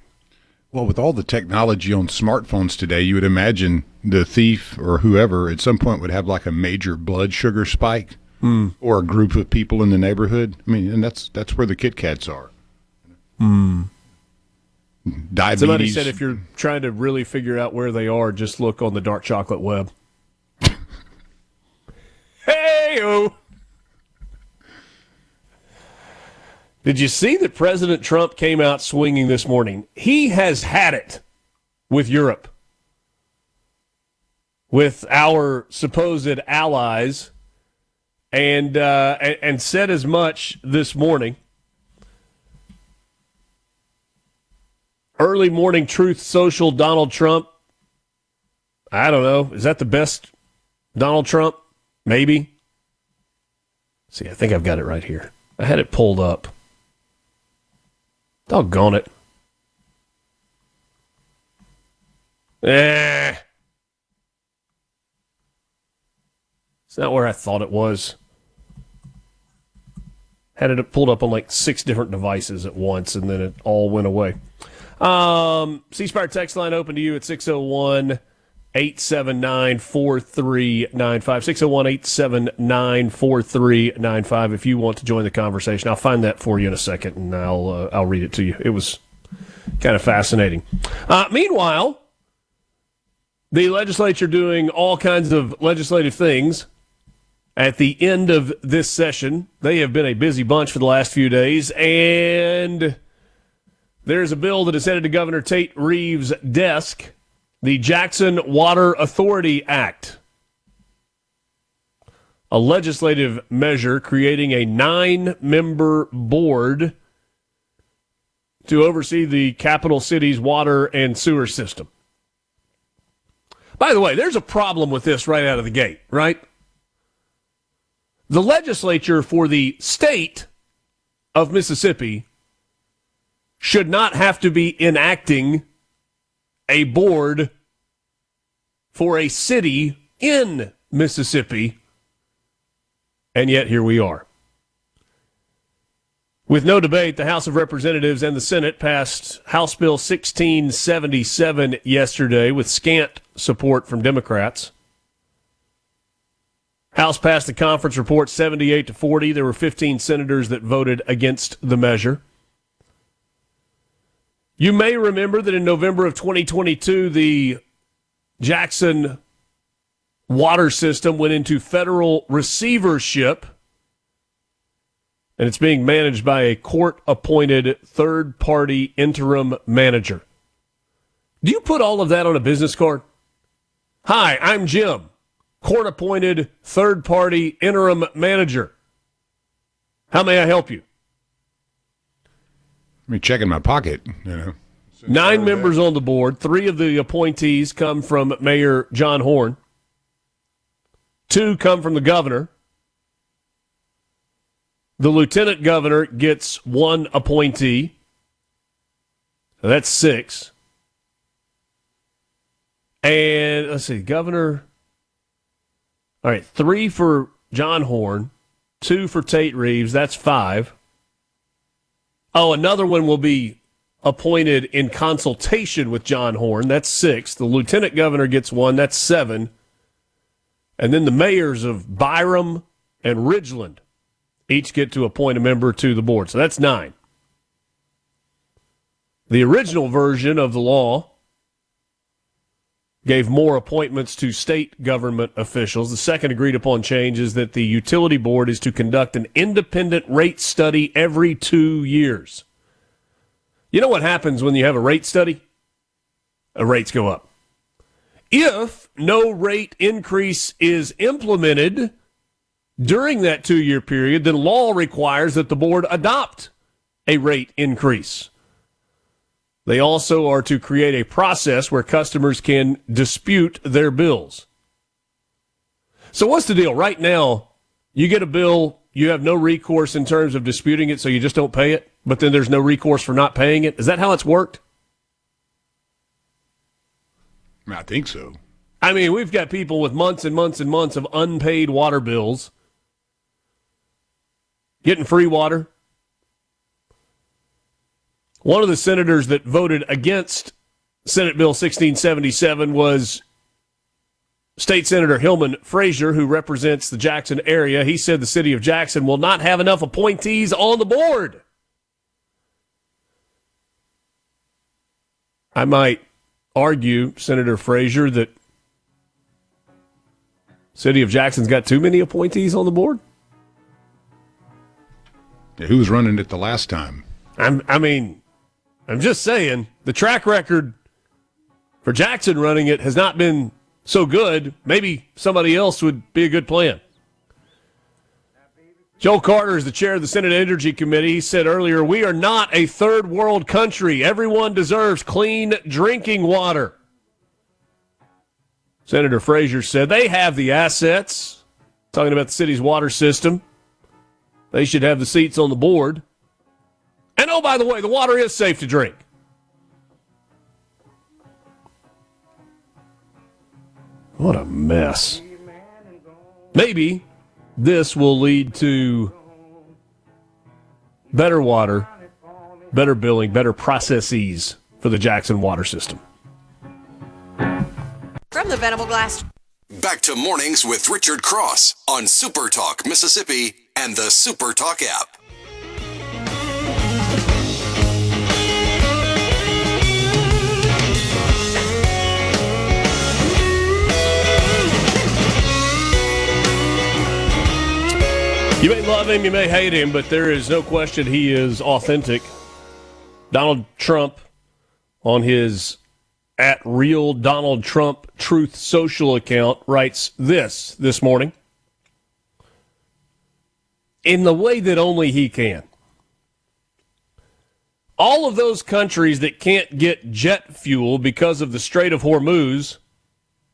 Well, with all the technology on smartphones today, you would imagine the thief or whoever at some point would have like a major blood sugar spike or a group of people in the neighborhood. I mean, and that's where the Kit Kats are. Diabetes. Somebody said if you're trying to really figure out where they are, just look on the dark chocolate web. Hey-o! Did you see that President Trump came out swinging this morning? He has had it with Europe, with our supposed allies, and said as much this morning. Early morning truth social Donald Trump. I don't know. Is that the best Donald Trump? Maybe. See, I think I've got it right here. I had it pulled up. Doggone it. It's not where I thought it was. Had it pulled up on like 6 different devices at once, and then it all went away. C-Spire text line open to you at 601-879-4395. 601-879-4395 if you want to join the conversation. I'll find that for you in a second, and I'll read it to you. It was kind of fascinating. Meanwhile, the legislature doing all kinds of legislative things. At the end of this session, they have been a busy bunch for the last few days, and there's a bill that is headed to Governor Tate Reeves' desk, the Jackson Water Authority Act, a legislative measure creating a 9-member board to oversee the capital city's water and sewer system. By the way, there's a problem with this right out of the gate, right? The legislature for the state of Mississippi should not have to be enacting a board for a city in Mississippi, and yet here we are. With no debate, the House of Representatives and the Senate passed House Bill 1677 yesterday with scant support from Democrats. House passed the conference report 78-40. There were 15 senators that voted against the measure. You may remember that in November of 2022, the Jackson water system went into federal receivership, and it's being managed by a court-appointed third-party interim manager. Do you put all of that on a business card? Hi, I'm Jim, court-appointed third-party interim manager. How may I help you? Let me check in my pocket. 9 members on the board. 3 of the appointees come from Mayor John Horn. 2 come from the governor. The lieutenant governor gets one appointee. So that's 6. And let's see, governor. All right, 3 for John Horn, 2 for Tate Reeves. That's 5. Oh, another one will be appointed in consultation with John Horn. That's 6. The lieutenant governor gets 1. That's 7. And then the mayors of Byram and Ridgeland each get to appoint a member to the board. So that's 9. The original version of the law gave more appointments to state government officials. The second agreed upon change is that the utility board is to conduct an independent rate study every 2 years. You know what happens when you have a rate study? Rates go up. If no rate increase is implemented during that 2-year period, then law requires that the board adopt a rate increase. They also are to create a process where customers can dispute their bills. So what's the deal? Right now, you get a bill, you have no recourse in terms of disputing it, so you just don't pay it, but then there's no recourse for not paying it. Is that how it's worked? I think so. I mean, we've got people with months and months and months of unpaid water bills getting free water. One of the senators that voted against Senate Bill 1677 was State Senator Hillman Frazier, who represents the Jackson area. He said the city of Jackson will not have enough appointees on the board. I might argue, Senator Frazier, that city of Jackson's got too many appointees on the board. Yeah, who was running it the last time? I'm just saying, the track record for Jackson running it has not been so good. Maybe somebody else would be a good plan. Joe Carter is the chair of the Senate Energy Committee. He said earlier, we are not a third world country. Everyone deserves clean drinking water. Senator Frazier said they have the assets, talking about the city's water system. They should have the seats on the board. And oh, by the way, the water is safe to drink. What a mess. Maybe this will lead to better water, better billing, better processes for the Jackson water system. From the Venable Glass. Back to Mornings with Richard Cross on SuperTalk Mississippi and the SuperTalk app. You may love him, you may hate him, but there is no question he is authentic. Donald Trump, on his @Real Donald Trump Truth Social account, writes this morning, in the way that only he can. All of those countries that can't get jet fuel because of the Strait of Hormuz,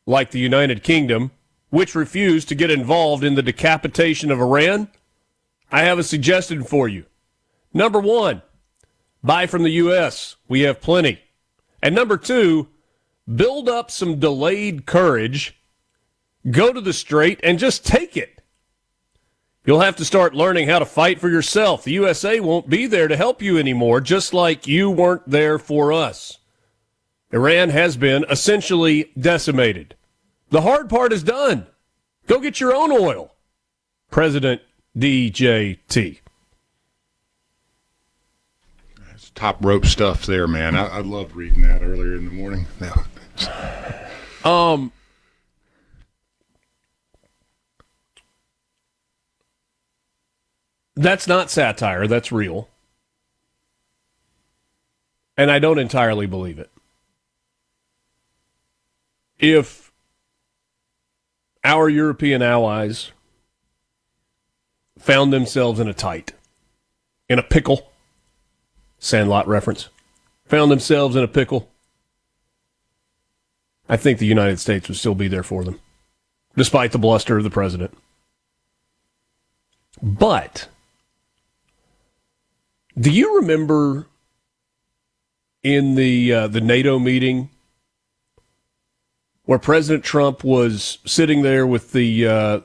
like the United Kingdom, which refused to get involved in the decapitation of Iran, I have a suggestion for you. Number 1, buy from the U.S. We have plenty. And number 2, build up some delayed courage, go to the Strait, and just take it. You'll have to start learning how to fight for yourself. The USA won't be there to help you anymore, just like you weren't there for us. Iran has been essentially decimated. The hard part is done. Go get your own oil. President DJT. That's top rope stuff there, man. I loved reading that earlier in the morning. That's not satire. That's real. And I don't entirely believe it. If our European allies found themselves in a pickle, Sandlot reference, found themselves in a pickle, I think the United States would still be there for them, despite the bluster of the president. But Do you remember in the NATO meeting where President Trump was sitting there with the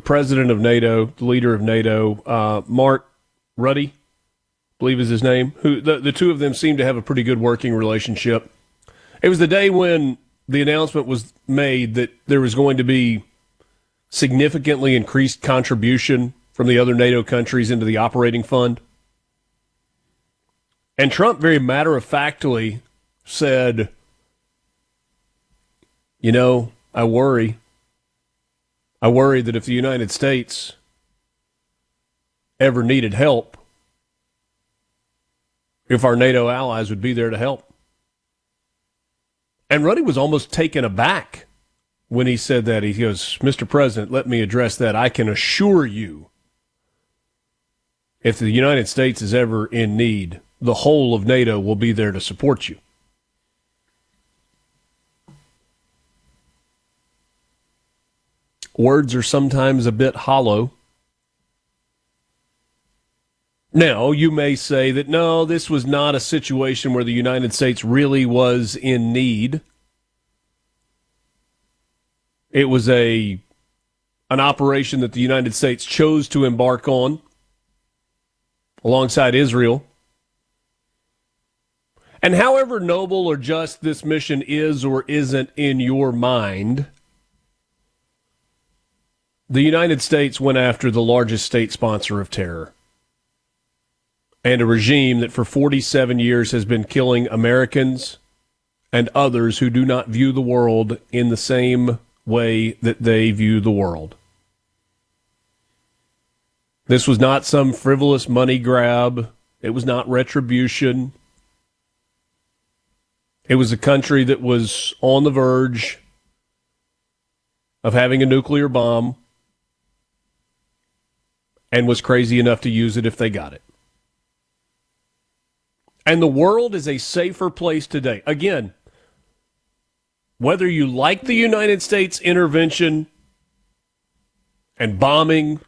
president of NATO, the leader of NATO, Mark Rutte, I believe is his name, who the two of them seemed to have a pretty good working relationship. It was the day when the announcement was made that there was going to be significantly increased contribution from the other NATO countries into the operating fund. And Trump very matter-of-factly said, you know, I worry that if the United States ever needed help, if our NATO allies would be there to help. And Rutte was almost taken aback when he said that. He goes, Mr. President, let me address that. I can assure you, if the United States is ever in need, the whole of NATO will be there to support you. Words are sometimes a bit hollow. Now, you may say that, no, this was not a situation where the United States really was in need. It was an operation that the United States chose to embark on alongside Israel. And however noble or just this mission is or isn't in your mind, the United States went after the largest state sponsor of terror and a regime that for 47 years has been killing Americans and others who do not view the world in the same way that they view the world. This was not some frivolous money grab. It was not retribution. It was a country that was on the verge of having a nuclear bomb and was crazy enough to use it if they got it. And the world is a safer place today. Again, whether you like the United States intervention and bombing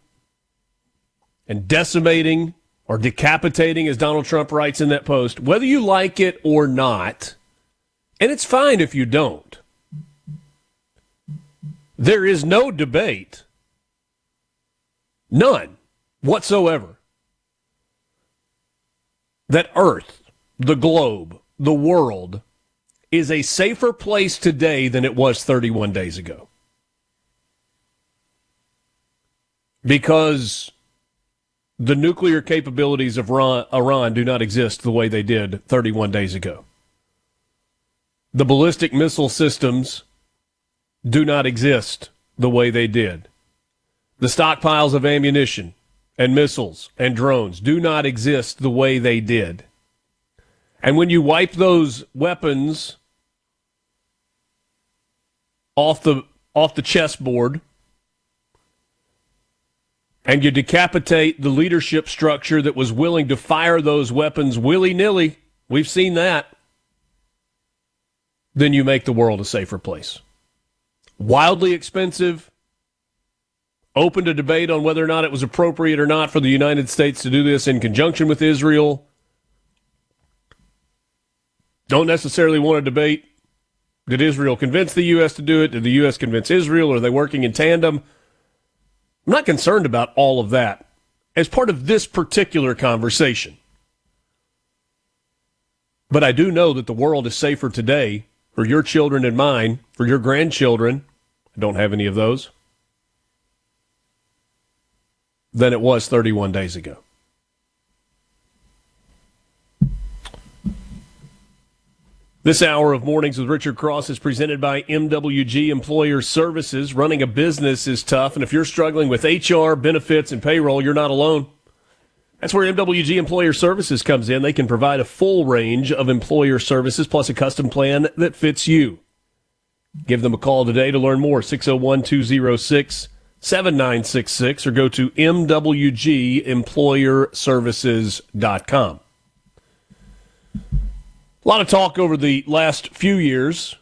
and decimating or decapitating, as Donald Trump writes in that post, whether you like it or not, and it's fine if you don't, there is no debate, none whatsoever, that Earth, the globe, the world, is a safer place today than it was 31 days ago. Because the nuclear capabilities of Iran do not exist the way they did 31 days ago. The ballistic missile systems do not exist the way they did. The stockpiles of ammunition and missiles and drones do not exist the way they did. And when you wipe those weapons off the chessboard and you decapitate the leadership structure that was willing to fire those weapons willy-nilly, we've seen that, then you make the world a safer place. Wildly expensive, open to debate on whether or not it was appropriate or not for the United States to do this in conjunction with Israel. Don't necessarily want to debate, did Israel convince the U.S. to do it? Did the U.S. convince Israel? Are they working in tandem? I'm not concerned about all of that as part of this particular conversation. But I do know that the world is safer today for your children and mine, for your grandchildren, I don't have any of those, than it was 31 days ago. This hour of Mornings with Richard Cross is presented by MWG Employer Services. Running a business is tough, and if you're struggling with HR, benefits, and payroll, you're not alone. That's where MWG Employer Services comes in. They can provide a full range of employer services plus a custom plan that fits you. Give them a call today to learn more, 601-206-7966, or go to mwgemployerservices.com. A lot of talk over the last few years,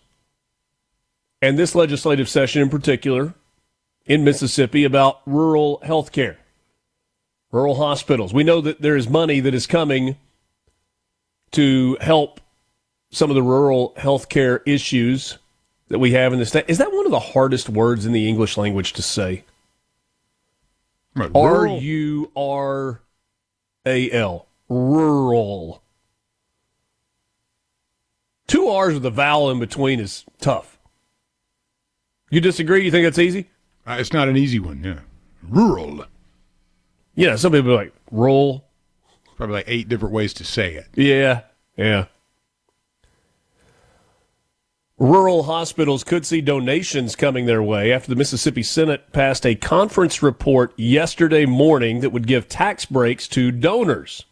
and this legislative session in particular, in Mississippi, about rural health care. Rural hospitals. We know that there is money that is coming to help some of the rural healthcare issues that we have in the state. Is that one of the hardest words in the English language to say? Right, R-U-R-A-L. Rural. 2 R's with a vowel in between is tough. You disagree? You think that's easy? It's not an easy one, yeah. Rural. Yeah, some people are like, rural. Probably like 8 different ways to say it. Yeah. Rural hospitals could see donations coming their way after the Mississippi Senate passed a conference report yesterday morning that would give tax breaks to donors.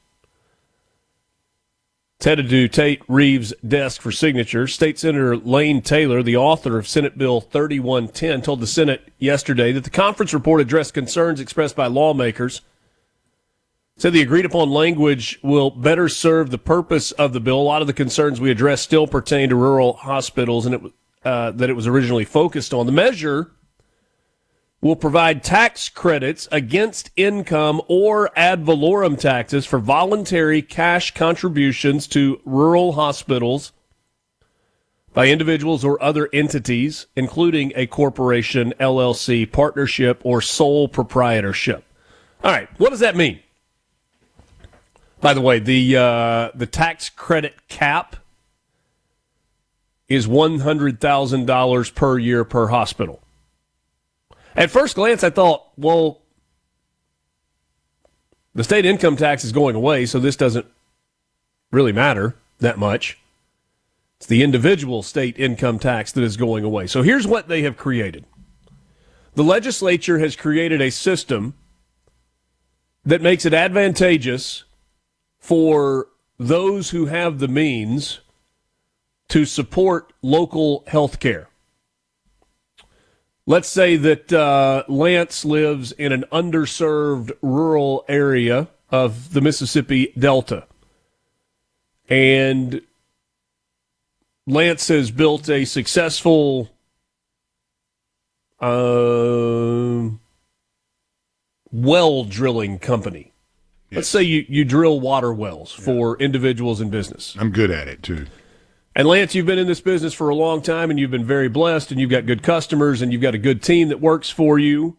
It's headed to Tate Reeves' desk for signature. State Senator Lane Taylor, the author of Senate Bill 3110, told the Senate yesterday that the conference report addressed concerns expressed by lawmakers. Said the agreed-upon language will better serve the purpose of the bill. A lot of the concerns we addressed still pertain to rural hospitals and that it was originally focused on. The measure will provide tax credits against income or ad valorem taxes for voluntary cash contributions to rural hospitals by individuals or other entities, including a corporation, LLC, partnership, or sole proprietorship. All right, what does that mean? By the way, the tax credit cap is $100,000 per year per hospital. At first glance, I thought, well, the state income tax is going away, so this doesn't really matter that much. It's the individual state income tax that is going away. So here's what they have created. The legislature has created a system that makes it advantageous for those who have the means to support local health care. Let's say that Lance lives in an underserved rural area of the Mississippi Delta. And Lance has built a successful well drilling company. Yes. Let's say you drill water wells for individuals and business. I'm good at it, too. And Lance, you've been in this business for a long time, and you've been very blessed, and you've got good customers, and you've got a good team that works for you.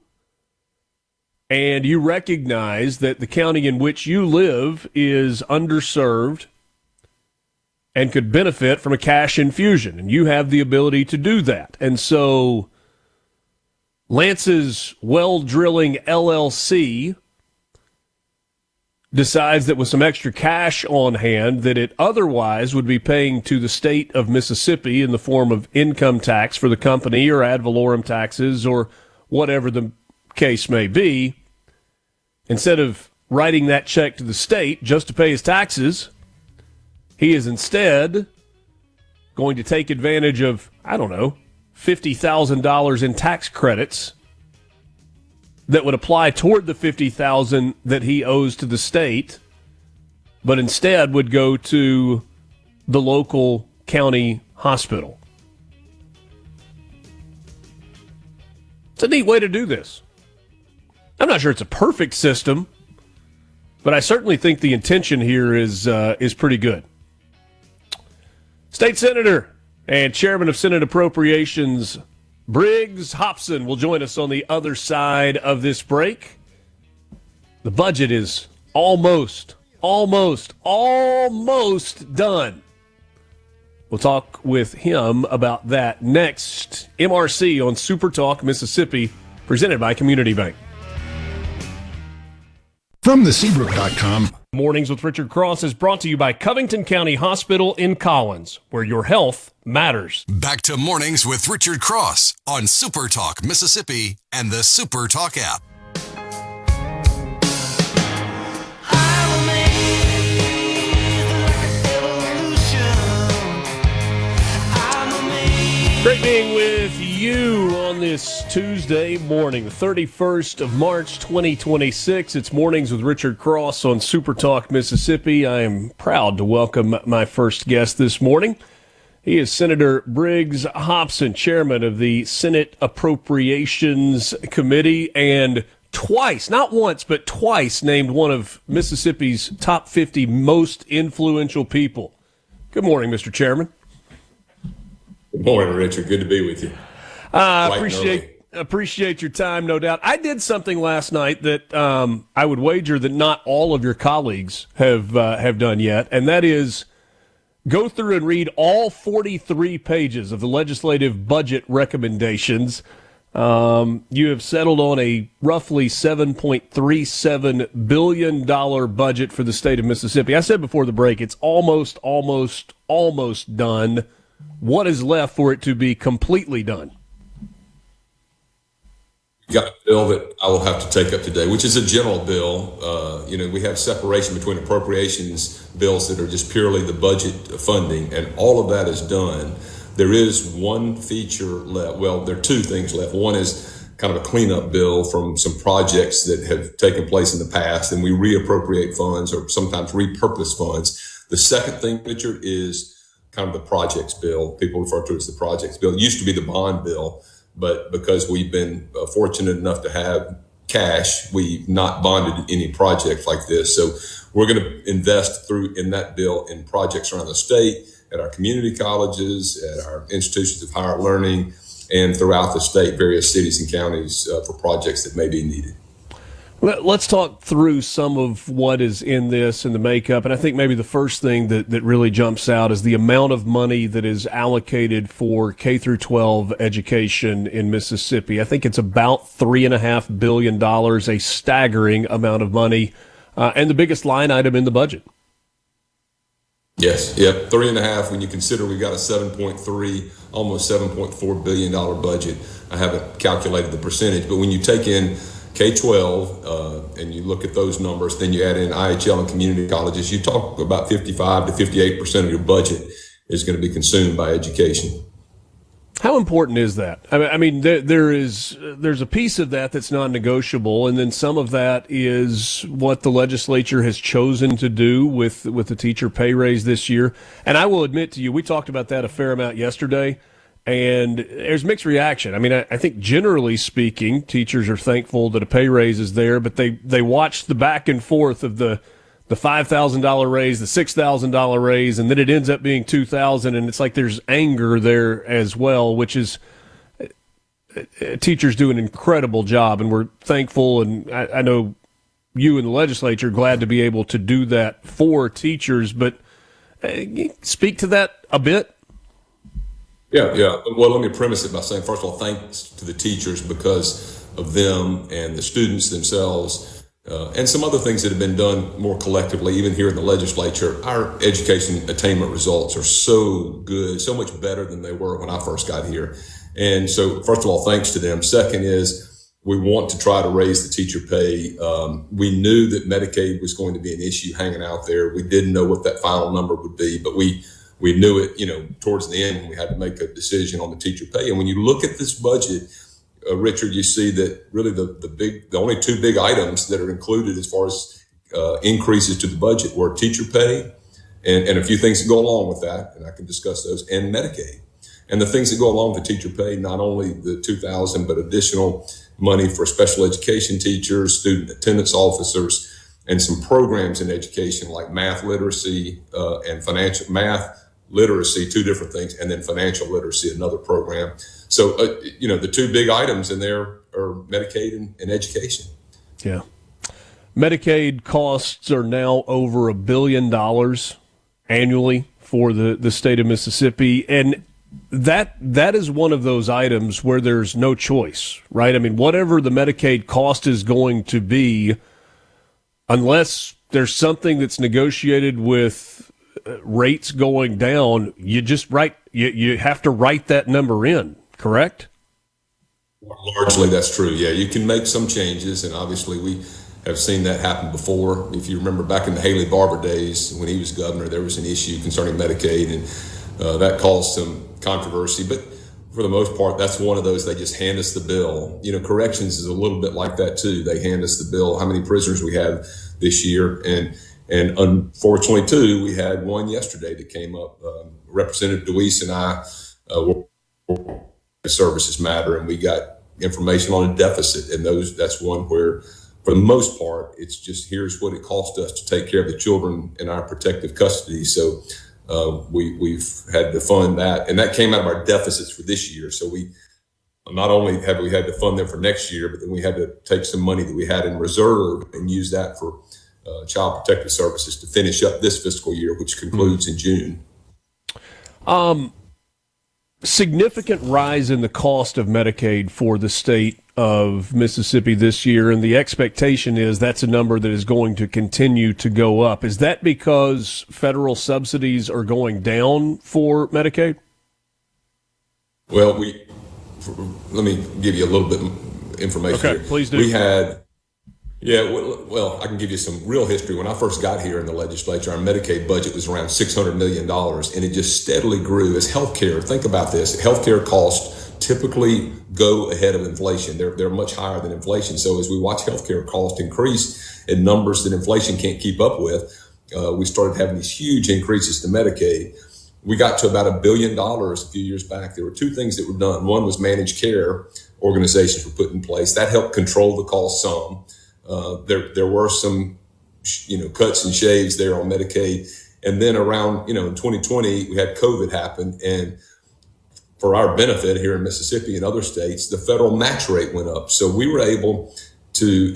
And you recognize that the county in which you live is underserved and could benefit from a cash infusion, and you have the ability to do that. And so Lance's Well Drilling LLC decides that with some extra cash on hand that it otherwise would be paying to the state of Mississippi in the form of income tax for the company or ad valorem taxes or whatever the case may be, instead of writing that check to the state just to pay his taxes, he is instead going to take advantage of, $50,000 in tax credits that would apply toward the $50,000 that he owes to the state, but instead would go to the local county hospital. It's a neat way to do this. I'm not sure it's a perfect system, but I certainly think the intention here is pretty good. State Senator and Chairman of Senate Appropriations Briggs Hopson will join us on the other side of this break. The budget is almost done. We'll talk with him about that next. MRC on SuperTalk Mississippi, presented by Community Bank. From theseabrook.com. Mornings with Richard Cross is brought to you by Covington County Hospital in Collins, where your health matters. Back to Mornings with Richard Cross on SuperTalk Mississippi and the SuperTalk app. Great being with you on this Tuesday morning, the 31st of March, 2026. It's Mornings with Richard Cross on SuperTalk Mississippi. I am proud to welcome my first guest this morning. He is Senator Briggs Hopson, chairman of the Senate Appropriations Committee and twice, not once, but twice named one of Mississippi's top 50 most influential people. Good morning, Mr. Chairman. Good morning, Richard. Good to be with you. Appreciate your time, no doubt. I did something last night that I would wager that not all of your colleagues have done yet, and that is go through and read all 43 pages of the legislative budget recommendations. You have settled on a roughly $7.37 billion budget for the state of Mississippi. I said before the break, it's almost done. What is left for it to be completely done? You got a bill that I will have to take up today, which is a general bill. We have separation between appropriations bills that are just purely the budget funding, and all of that is done. There is one feature left. Well, there are two things left. One is kind of a cleanup bill from some projects that have taken place in the past, and we reappropriate funds or sometimes repurpose funds. The second thing, Richard, is kind of the projects bill. People refer to it as the projects bill. It used to be the bond bill, but because we've been fortunate enough to have cash, we've not bonded any projects like this. So we're going to invest in that bill in projects around the state, at our community colleges, at our institutions of higher learning, and throughout the state, various cities and counties for projects that may be needed. Let's talk through some of what is in this and the makeup. And I think maybe the first thing that really jumps out is the amount of money that is allocated for K through 12 education in Mississippi. I think it's about $3.5 billion, a staggering amount of money, and the biggest line item in the budget. Yes, yep, 3.5. When you consider we've got a 7.3, almost $7.4 billion budget. I haven't calculated the percentage, but when you take in K-12 and you look at those numbers, then you add in IHL and community colleges, you talk about 55 to 58% of your budget is going to be consumed by education. How important is that? I mean, there's a piece of that that's non-negotiable, and then some of that is what the legislature has chosen to do with the teacher pay raise this year. And I will admit to you, we talked about that a fair amount yesterday, and there's mixed reaction. I mean, I think generally speaking, teachers are thankful that a pay raise is there, but they watch the back and forth of the $5,000 raise, the $6,000 raise, and then it ends up being $2,000, and it's like there's anger there as well, which is teachers do an incredible job, and we're thankful, and I know you and the legislature are glad to be able to do that for teachers, but speak to that a bit. Yeah. Well, let me premise it by saying, first of all, thanks to the teachers because of them and the students themselves. And some other things that have been done more collectively, even here in the legislature. Our education attainment results are so good, so much better than they were when I first got here. And so, first of all, thanks to them. Second is we want to try to raise the teacher pay. We knew that Medicaid was going to be an issue hanging out there. We didn't know what that final number would be, but we knew it, towards the end when we had to make a decision on the teacher pay. And when you look at this budget, Richard, you see that really the only two big items that are included as far as increases to the budget were teacher pay and a few things that go along with that, and I can discuss those, and Medicaid. And the things that go along with the teacher pay, not only the $2,000, but additional money for special education teachers, student attendance officers, and some programs in education like math literacy and financial math literacy, two different things, and then financial literacy, another program. So, the two big items in there are Medicaid and education. Yeah. Medicaid costs are now over $1 billion annually for the state of Mississippi. And that is one of those items where there's no choice, right? I mean, whatever the Medicaid cost is going to be, unless there's something that's negotiated with rates going down, you have to write that number in, correct? Largely, that's true. Yeah, you can make some changes, and obviously we have seen that happen before. If you remember back in the Haley Barbour days when he was governor, there was an issue concerning Medicaid, and that caused some controversy. But for the most part, that's one of those, they just hand us the bill. Corrections is a little bit like that too. They hand us the bill, how many prisoners we have this year, and unfortunately, too, we had one yesterday that came up. Representative DeWeese and I were services matter, and we got information on a deficit, and that's one where, for the most part, it's just here's what it cost us to take care of the children in our protective custody. So we've had to fund that, and that came out of our deficits for this year. So we not only have we had to fund them for next year, but then we had to take some money that we had in reserve and use that for Child Protective Services to finish up this fiscal year, which concludes in June. Significant rise in the cost of Medicaid for the state of Mississippi this year, and the expectation is that's a number that is going to continue to go up. Is that because federal subsidies are going down for Medicaid? Well, let me give you a little bit of information here. Please do. We had, well, I can give you some real history. When I first got here in the legislature, our Medicaid budget was around $600 million, and it just steadily grew as healthcare. Think about this. Healthcare costs typically go ahead of inflation. They're much higher than inflation. So as we watch healthcare costs increase in numbers that inflation can't keep up with, we started having these huge increases to Medicaid. We got to about $1 billion a few years back. There were two things that were done. One was managed care organizations were put in place. That helped control the cost some. There were some, cuts and shaves there on Medicaid. And then around, in 2020, we had COVID happen. And for our benefit here in Mississippi and other states, the federal match rate went up. So we were able to,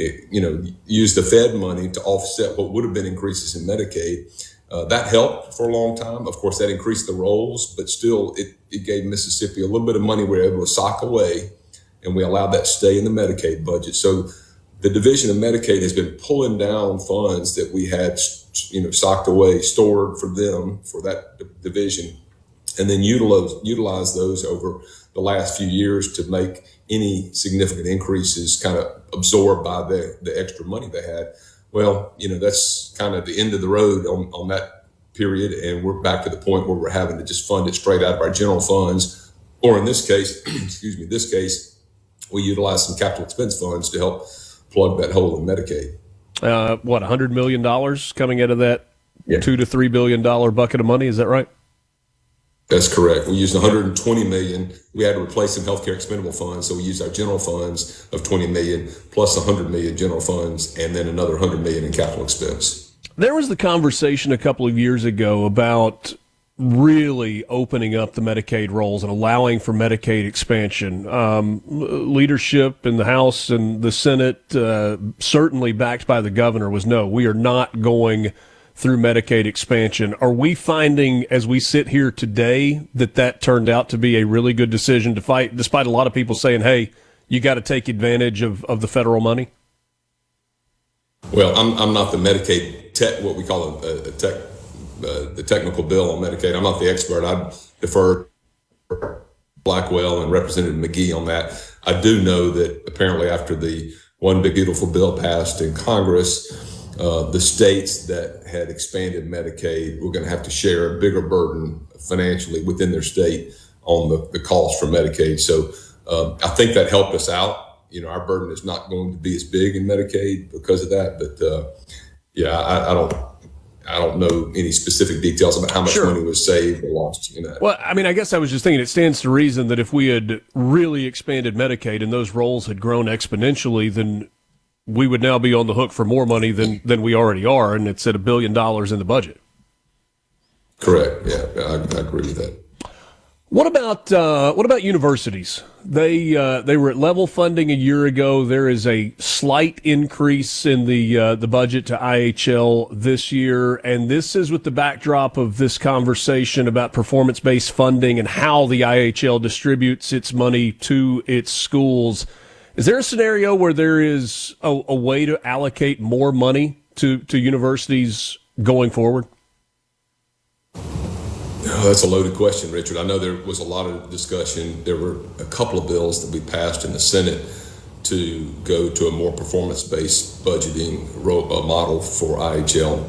use the Fed money to offset what would have been increases in Medicaid. That helped for a long time. Of course, that increased the rolls, but still it gave Mississippi a little bit of money we were able to sock away, and we allowed that to stay in the Medicaid budget. So the Division of Medicaid has been pulling down funds that we had, socked away, stored for them, for that division, and then utilize those over the last few years to make any significant increases kind of absorbed by the extra money they had. Well, that's kind of the end of the road on that period, and we're back to the point where we're having to just fund it straight out of our general funds, or in this case, we utilize some capital expense funds to help plug that hole in Medicaid. $100 million coming out of that $2 to $3 billion bucket of money? Is that right? That's correct. We used $120 million. We had to replace some healthcare expendable funds, so we used our general funds of $20 million plus $100 million general funds, and then another $100 million in capital expense. There was the conversation a couple of years ago about really opening up the Medicaid rolls and allowing for Medicaid expansion. Leadership in the House and the Senate, certainly backed by the governor, was no, we are not going through Medicaid expansion. Are we finding, as we sit here today, that turned out to be a really good decision to fight, despite a lot of people saying, hey, you got to take advantage of the federal money? Well, I'm not the Medicaid what we call the technical bill on Medicaid. I'm not the expert. I defer Blackwell and Representative McGee on that. I do know that apparently after the One Big Beautiful Bill passed in Congress, the states that had expanded Medicaid were going to have to share a bigger burden financially within their state on the cost for Medicaid. So I think that helped us out. Our burden is not going to be as big in Medicaid because of that. But I don't know any specific details about how much money was saved or lost in that. Well, I guess I was just thinking it stands to reason that if we had really expanded Medicaid and those rolls had grown exponentially, then we would now be on the hook for more money than we already are, and it's at $1 billion in the budget. Correct. Yeah, I agree with that. What about universities? They were at level funding a year ago. There is a slight increase in the budget to IHL this year, and this is with the backdrop of this conversation about performance-based funding and how the IHL distributes its money to its schools. Is there a scenario where there is a way to allocate more money to universities going forward? Oh, that's a loaded question, Richard. I know there was a lot of discussion. There were a couple of bills that we passed in the Senate to go to a more performance-based budgeting model for IHL.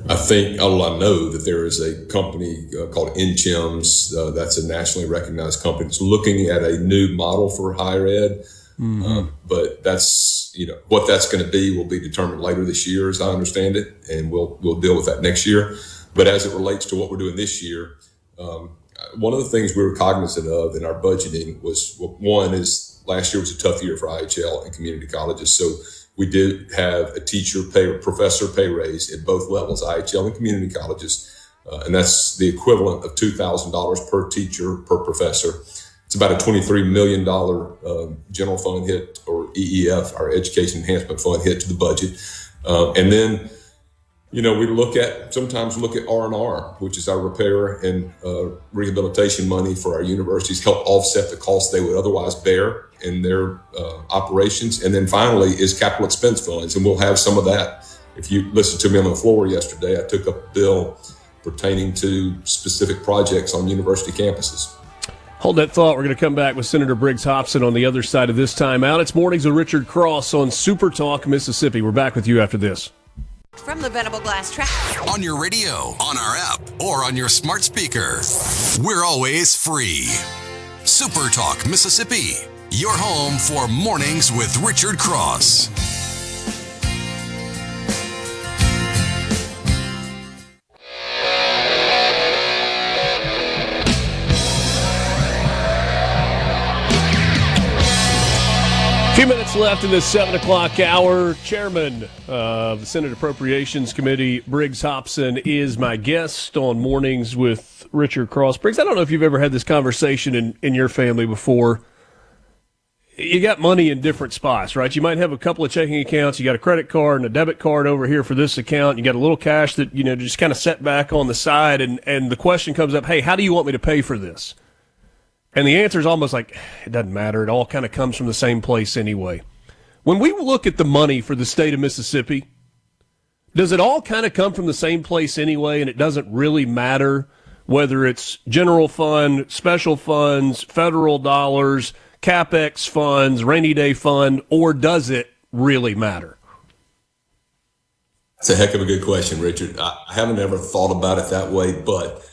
I know that there is a company called NCHEMS, that's a nationally recognized company that's looking at a new model for higher ed. Mm-hmm. But that's, what that's going to be will be determined later this year, as I understand it, and we'll deal with that next year. But as it relates to what we're doing this year, one of the things we were cognizant of in our budgeting was, one is last year was a tough year for IHL and community colleges. So we did have a professor pay raise at both levels, IHL and community colleges. And that's the equivalent of $2,000 per teacher, per professor. It's about a $23 million general fund hit, or EEF, our Education Enhancement Fund hit to the budget. And then, we sometimes look at R&R, which is our repair and rehabilitation money for our universities, help offset the costs they would otherwise bear in their operations. And then finally is capital expense funds, and we'll have some of that. If you listened to me on the floor yesterday, I took up a bill pertaining to specific projects on university campuses. Hold that thought. We're going to come back with Senator Briggs Hopson on the other side of this timeout. It's Mornings with Richard Cross on SuperTalk Mississippi. We're back with you after this. From the Venable Glass Track. On your radio, on our app, or on your smart speaker. We're always free. SuperTalk Mississippi, your home for Mornings with Richard Cross. A few minutes left in this 7 o'clock hour. Chairman of the Senate Appropriations Committee, Briggs Hopson, is my guest on Mornings with Richard Cross. Briggs, I don't know if you've ever had this conversation in your family before. You got money in different spots, right? You might have a couple of checking accounts. You got a credit card and a debit card over here for this account. You got a little cash that, just kind of set back on the side. And the question comes up, hey, how do you want me to pay for this? And the answer is almost like, it doesn't matter. It all kind of comes from the same place anyway. When we look at the money for the state of Mississippi, does it all kind of come from the same place anyway, and it doesn't really matter whether it's general fund, special funds, federal dollars, CapEx funds, rainy day fund, or does it really matter? That's a heck of a good question, Richard. I haven't ever thought about it that way, but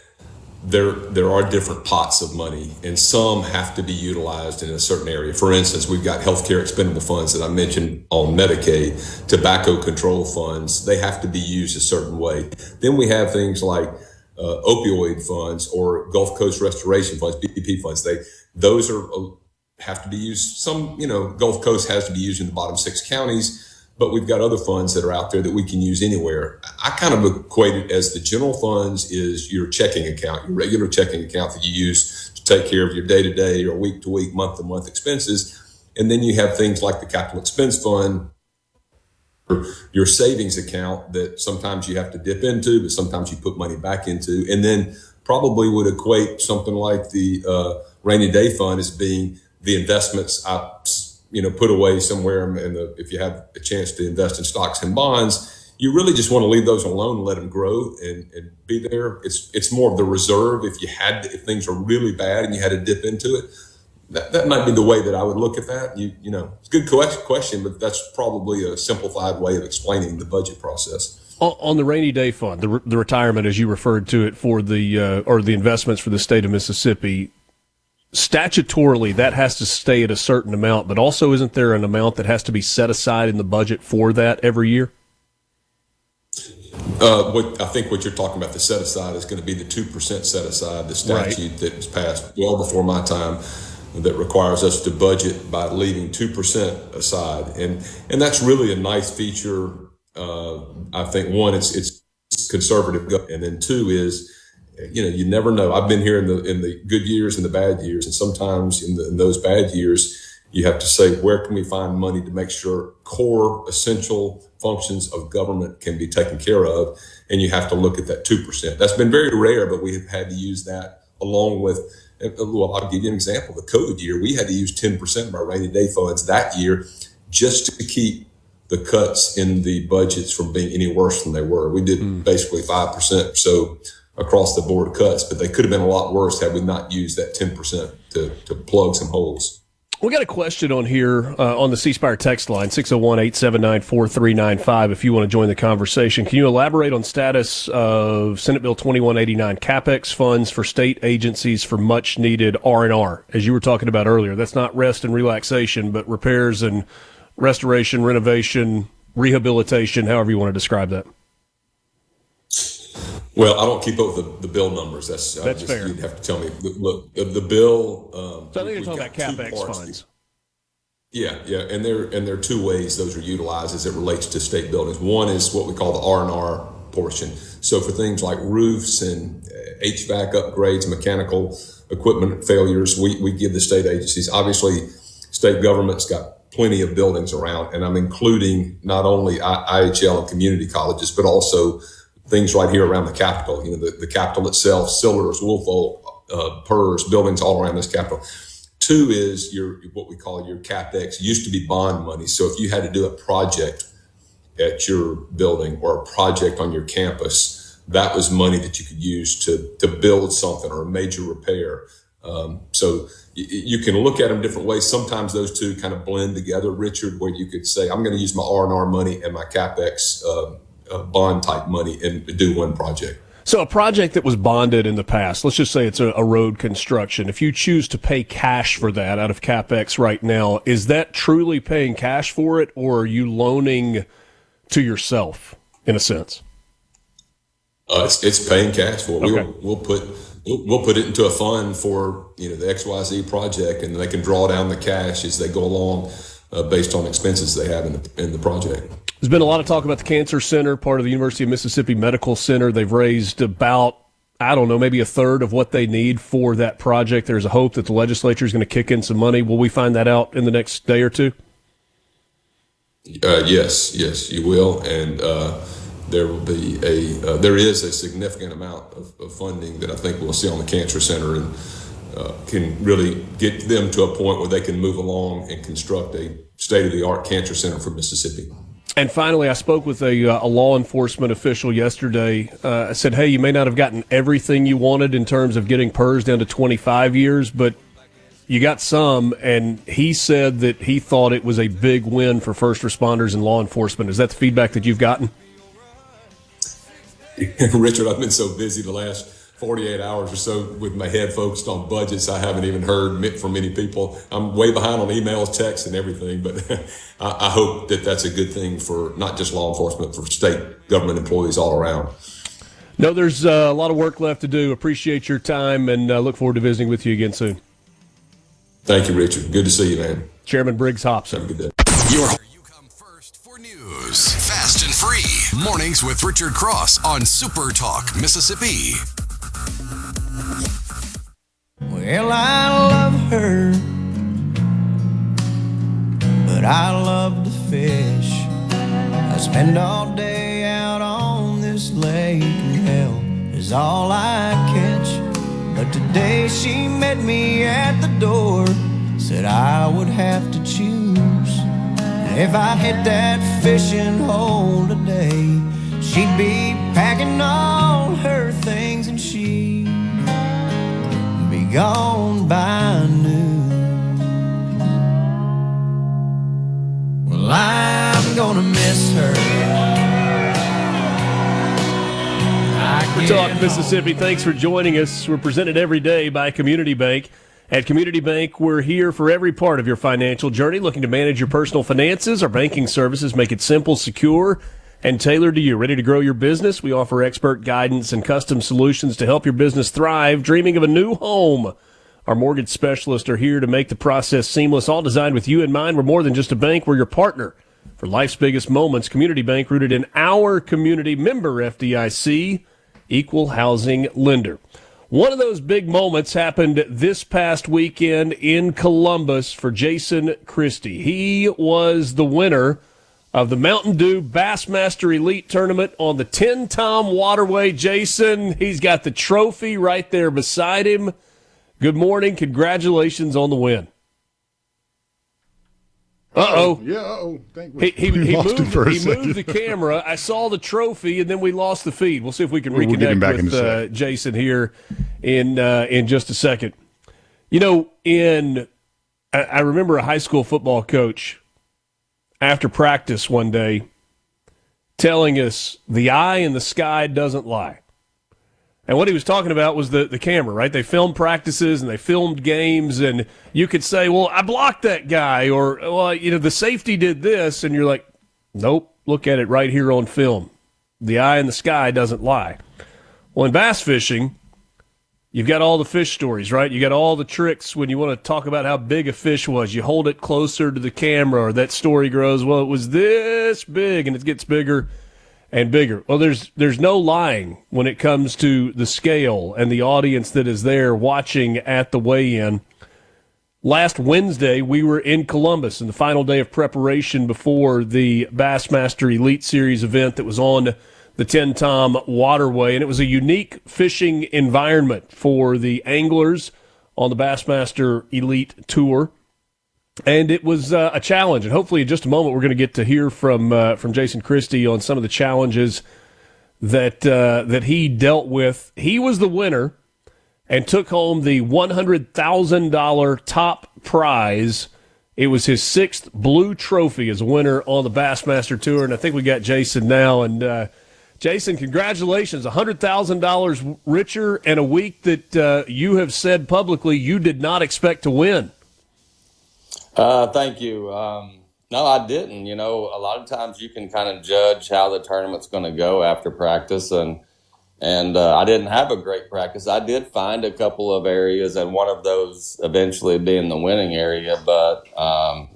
there are different pots of money, and some have to be utilized in a certain area. For instance, we've got healthcare expendable funds that I mentioned on Medicaid, tobacco control funds. They have to be used a certain way. Then we have things like opioid funds or Gulf Coast restoration funds, BPP funds. Those have to be used. Some, Gulf Coast has to be used in the bottom 6 counties. But we've got other funds that are out there that we can use anywhere. I kind of equate it as the general funds is your checking account, your regular checking account that you use to take care of your day-to-day or week-to-week, month-to-month expenses. And then you have things like the capital expense fund, or your savings account that sometimes you have to dip into, but sometimes you put money back into. And then probably would equate something like the rainy day fund as being the investments put away somewhere, and if you have a chance to invest in stocks and bonds, you really just want to leave those alone and let them grow and be there. It's more of the reserve. If things are really bad and you had to dip into it, that might be the way that I would look at that. It's a good question, but that's probably a simplified way of explaining the budget process. On the rainy day fund, the retirement, as you referred to it, for the investments for the state of Mississippi, statutorily, that has to stay at a certain amount, but also isn't there an amount that has to be set aside in the budget for that every year? I think what you're talking about, the set aside, is going to be the 2% set aside, the statute that was passed well before my time that requires us to budget by leaving 2% aside. And that's really a nice feature. I think, one, it's conservative, and then two is, you never know. I've been here in the good years and the bad years, and sometimes in those bad years, you have to say, where can we find money to make sure core essential functions of government can be taken care of? And you have to look at that 2%. That's been very rare, but we have had to use that along with, I'll give you an example. The COVID year, we had to use 10% of our rainy day funds that year just to keep the cuts in the budgets from being any worse than they were. We did basically 5% or so across the board cuts, but they could have been a lot worse had we not used that 10% to plug some holes. We got a question on here on the C Spire text line, 601-879-4395, if you want to join the conversation. Can you elaborate on status of Senate Bill 2189, CapEx funds for state agencies for much-needed R&R? As you were talking about earlier, that's not rest and relaxation, but repairs and restoration, renovation, rehabilitation, however you want to describe that. Well, I don't keep up with the bill numbers. That's fair. You'd have to tell me. Look, the bill. So I think you're talking about CapEx funds. Yeah, and there are two ways those are utilized as it relates to state buildings. One is what we call the R&R portion. So for things like roofs and HVAC upgrades, mechanical equipment failures, we give the state agencies. Obviously, state government's got plenty of buildings around, and I'm including not only IHL and community colleges, but also things right here around the Capitol. The Capitol itself, Sillers, Woolfolk, PERS, buildings all around this Capitol. Two is what we call your CapEx. Used to be bond money. So if you had to do a project at your building or a project on your campus, that was money that you could use to build something or a major repair. So you can look at them different ways. Sometimes those two kind of blend together, Richard, where you could say, I'm going to use my R&R money and my CapEx bond type money and do one project. So a project that was bonded in the past, let's just say it's a road construction. If you choose to pay cash for that out of CapEx right now, is that truly paying cash for it, or are you loaning to yourself in a sense? It's paying cash for it. Okay. We'll put it into a fund for the XYZ project, and they can draw down the cash as they go along based on expenses they have in the project. There's been a lot of talk about the Cancer Center, part of the University of Mississippi Medical Center. They've raised about, maybe a third of what they need for that project. There's a hope that the legislature is going to kick in some money. Will we find that out in the next day or two? Yes, you will. And there will be there is a significant amount of funding that I think we'll see on the Cancer Center, and can really get them to a point where they can move along and construct a state-of-the-art cancer center for Mississippi. And finally, I spoke with a law enforcement official yesterday. I said, hey, you may not have gotten everything you wanted in terms of getting PERS down to 25 years, but you got some, and he said that he thought it was a big win for first responders and law enforcement. Is that the feedback that you've gotten? Richard, I've been so busy the last 48 hours or so with my head focused on budgets, I haven't even heard from many people. I'm way behind on emails, texts, and everything, but I hope that that's a good thing for not just law enforcement, for state government employees all around. No, there's a lot of work left to do. Appreciate your time, and look forward to visiting with you again soon. Thank you, Richard. Good to see you, man. Chairman Briggs Hopson. Have a good day. You come first for news. Fast and free. Mornings with Richard Cross on SuperTalk, Mississippi. Well, I love her, but I love to fish. I spend all day out on this lake, and hell is all I catch. But today she met me at the door, said I would have to choose. And if I hit that fishing hole today, she'd be packing all her things and she'd be gone by noon. Well, I'm gonna miss her. SuperTalk Mississippi, thanks for joining us. We're presented every day by Community Bank. At Community Bank, we're here for every part of your financial journey. Looking to manage your personal finances, our banking services make it simple, secure, and tailored to you. Ready to grow your business? We offer expert guidance and custom solutions to help your business thrive. Dreaming of a new home? Our mortgage specialists are here to make the process seamless, all designed with you in mind. We're more than just a bank. We're your partner for life's biggest moments. Community Bank, rooted in our community, member FDIC, equal housing lender. One of those big moments happened this past weekend in Columbus for Jason Christie. He was the winner of the Mountain Dew Bassmaster Elite tournament on the Tenn-Tom Waterway. Jason, he's got the trophy right there beside him. Good morning. Congratulations on the win. Uh-oh. Yeah, uh-oh. He moved the camera. I saw the trophy, and then we lost the feed. We'll see if we can reconnect with Jason here in just a second. You know, I remember a high school football coach after practice one day telling us the eye in the sky doesn't lie. And what he was talking about was the camera, right? They filmed practices and they filmed games, and you could say, well, I blocked that guy, or, well, the safety did this, and you're like, nope, look at it right here on film. The eye in the sky doesn't lie. Well, in bass fishing, you've got all the fish stories, right? You got all the tricks when you want to talk about how big a fish was. You hold it closer to the camera, or that story grows, well, it was this big, and it gets bigger and bigger. Well, there's no lying when it comes to the scale and the audience that is there watching at the weigh-in. Last Wednesday, we were in Columbus in the final day of preparation before the Bassmaster Elite Series event that was on the Tenn-Tom Waterway, and it was a unique fishing environment for the anglers on the Bassmaster Elite Tour, and it was a challenge. And hopefully, in just a moment, we're going to get to hear from Jason Christie on some of the challenges that he dealt with. He was the winner and took home the $100,000 top prize. It was his 6th blue trophy as a winner on the Bassmaster Tour, and I think we got Jason now. And Jason, congratulations, $100,000 richer in a week that you have said publicly you did not expect to win. Thank you. No, I didn't. A lot of times you can kind of judge how the tournament's going to go after practice, and I didn't have a great practice. I did find a couple of areas, and one of those eventually being the winning area. But I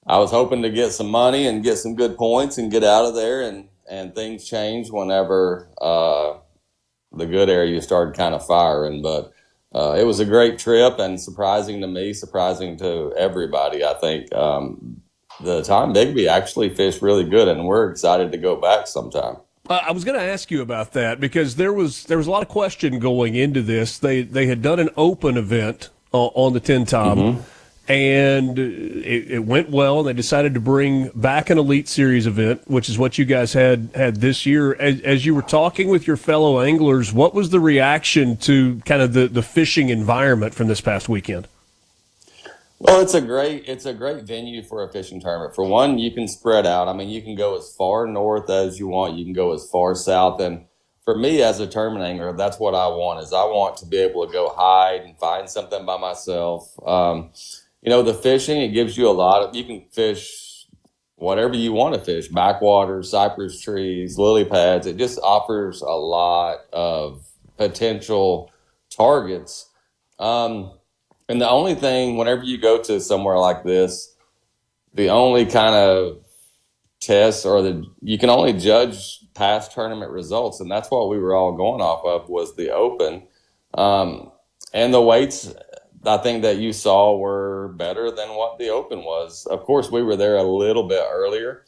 was hoping to get some money and get some good points and get out of there, and things changed whenever the good area started kind of firing. But it was a great trip, and surprising to me, surprising to everybody. I think the Tombigbee actually fished really good, and we're excited to go back sometime. I was going to ask you about that because there was a lot of question going into this. They had done an open event on the Tenn-Tom, and it went well, and they decided to bring back an Elite Series event, which is what you guys had this year. As you were talking with your fellow anglers, what was the reaction to kind of the fishing environment from this past weekend? Well, it's a great venue for a fishing tournament. For one, you can spread out. I mean, you can go as far north as you want. You can go as far south. And for me as a tournament angler, that's what I want, is I want to be able to go hide and find something by myself. The fishing, it gives you you can fish whatever you want to fish, backwaters, cypress trees, lily pads. It just offers a lot of potential targets. And the only thing, whenever you go to somewhere like this, the only kind of test you can only judge past tournament results. And that's what we were all going off of, was the open. And the weights, I think that you saw, were better than what the open was. Of course, we were there a little bit earlier.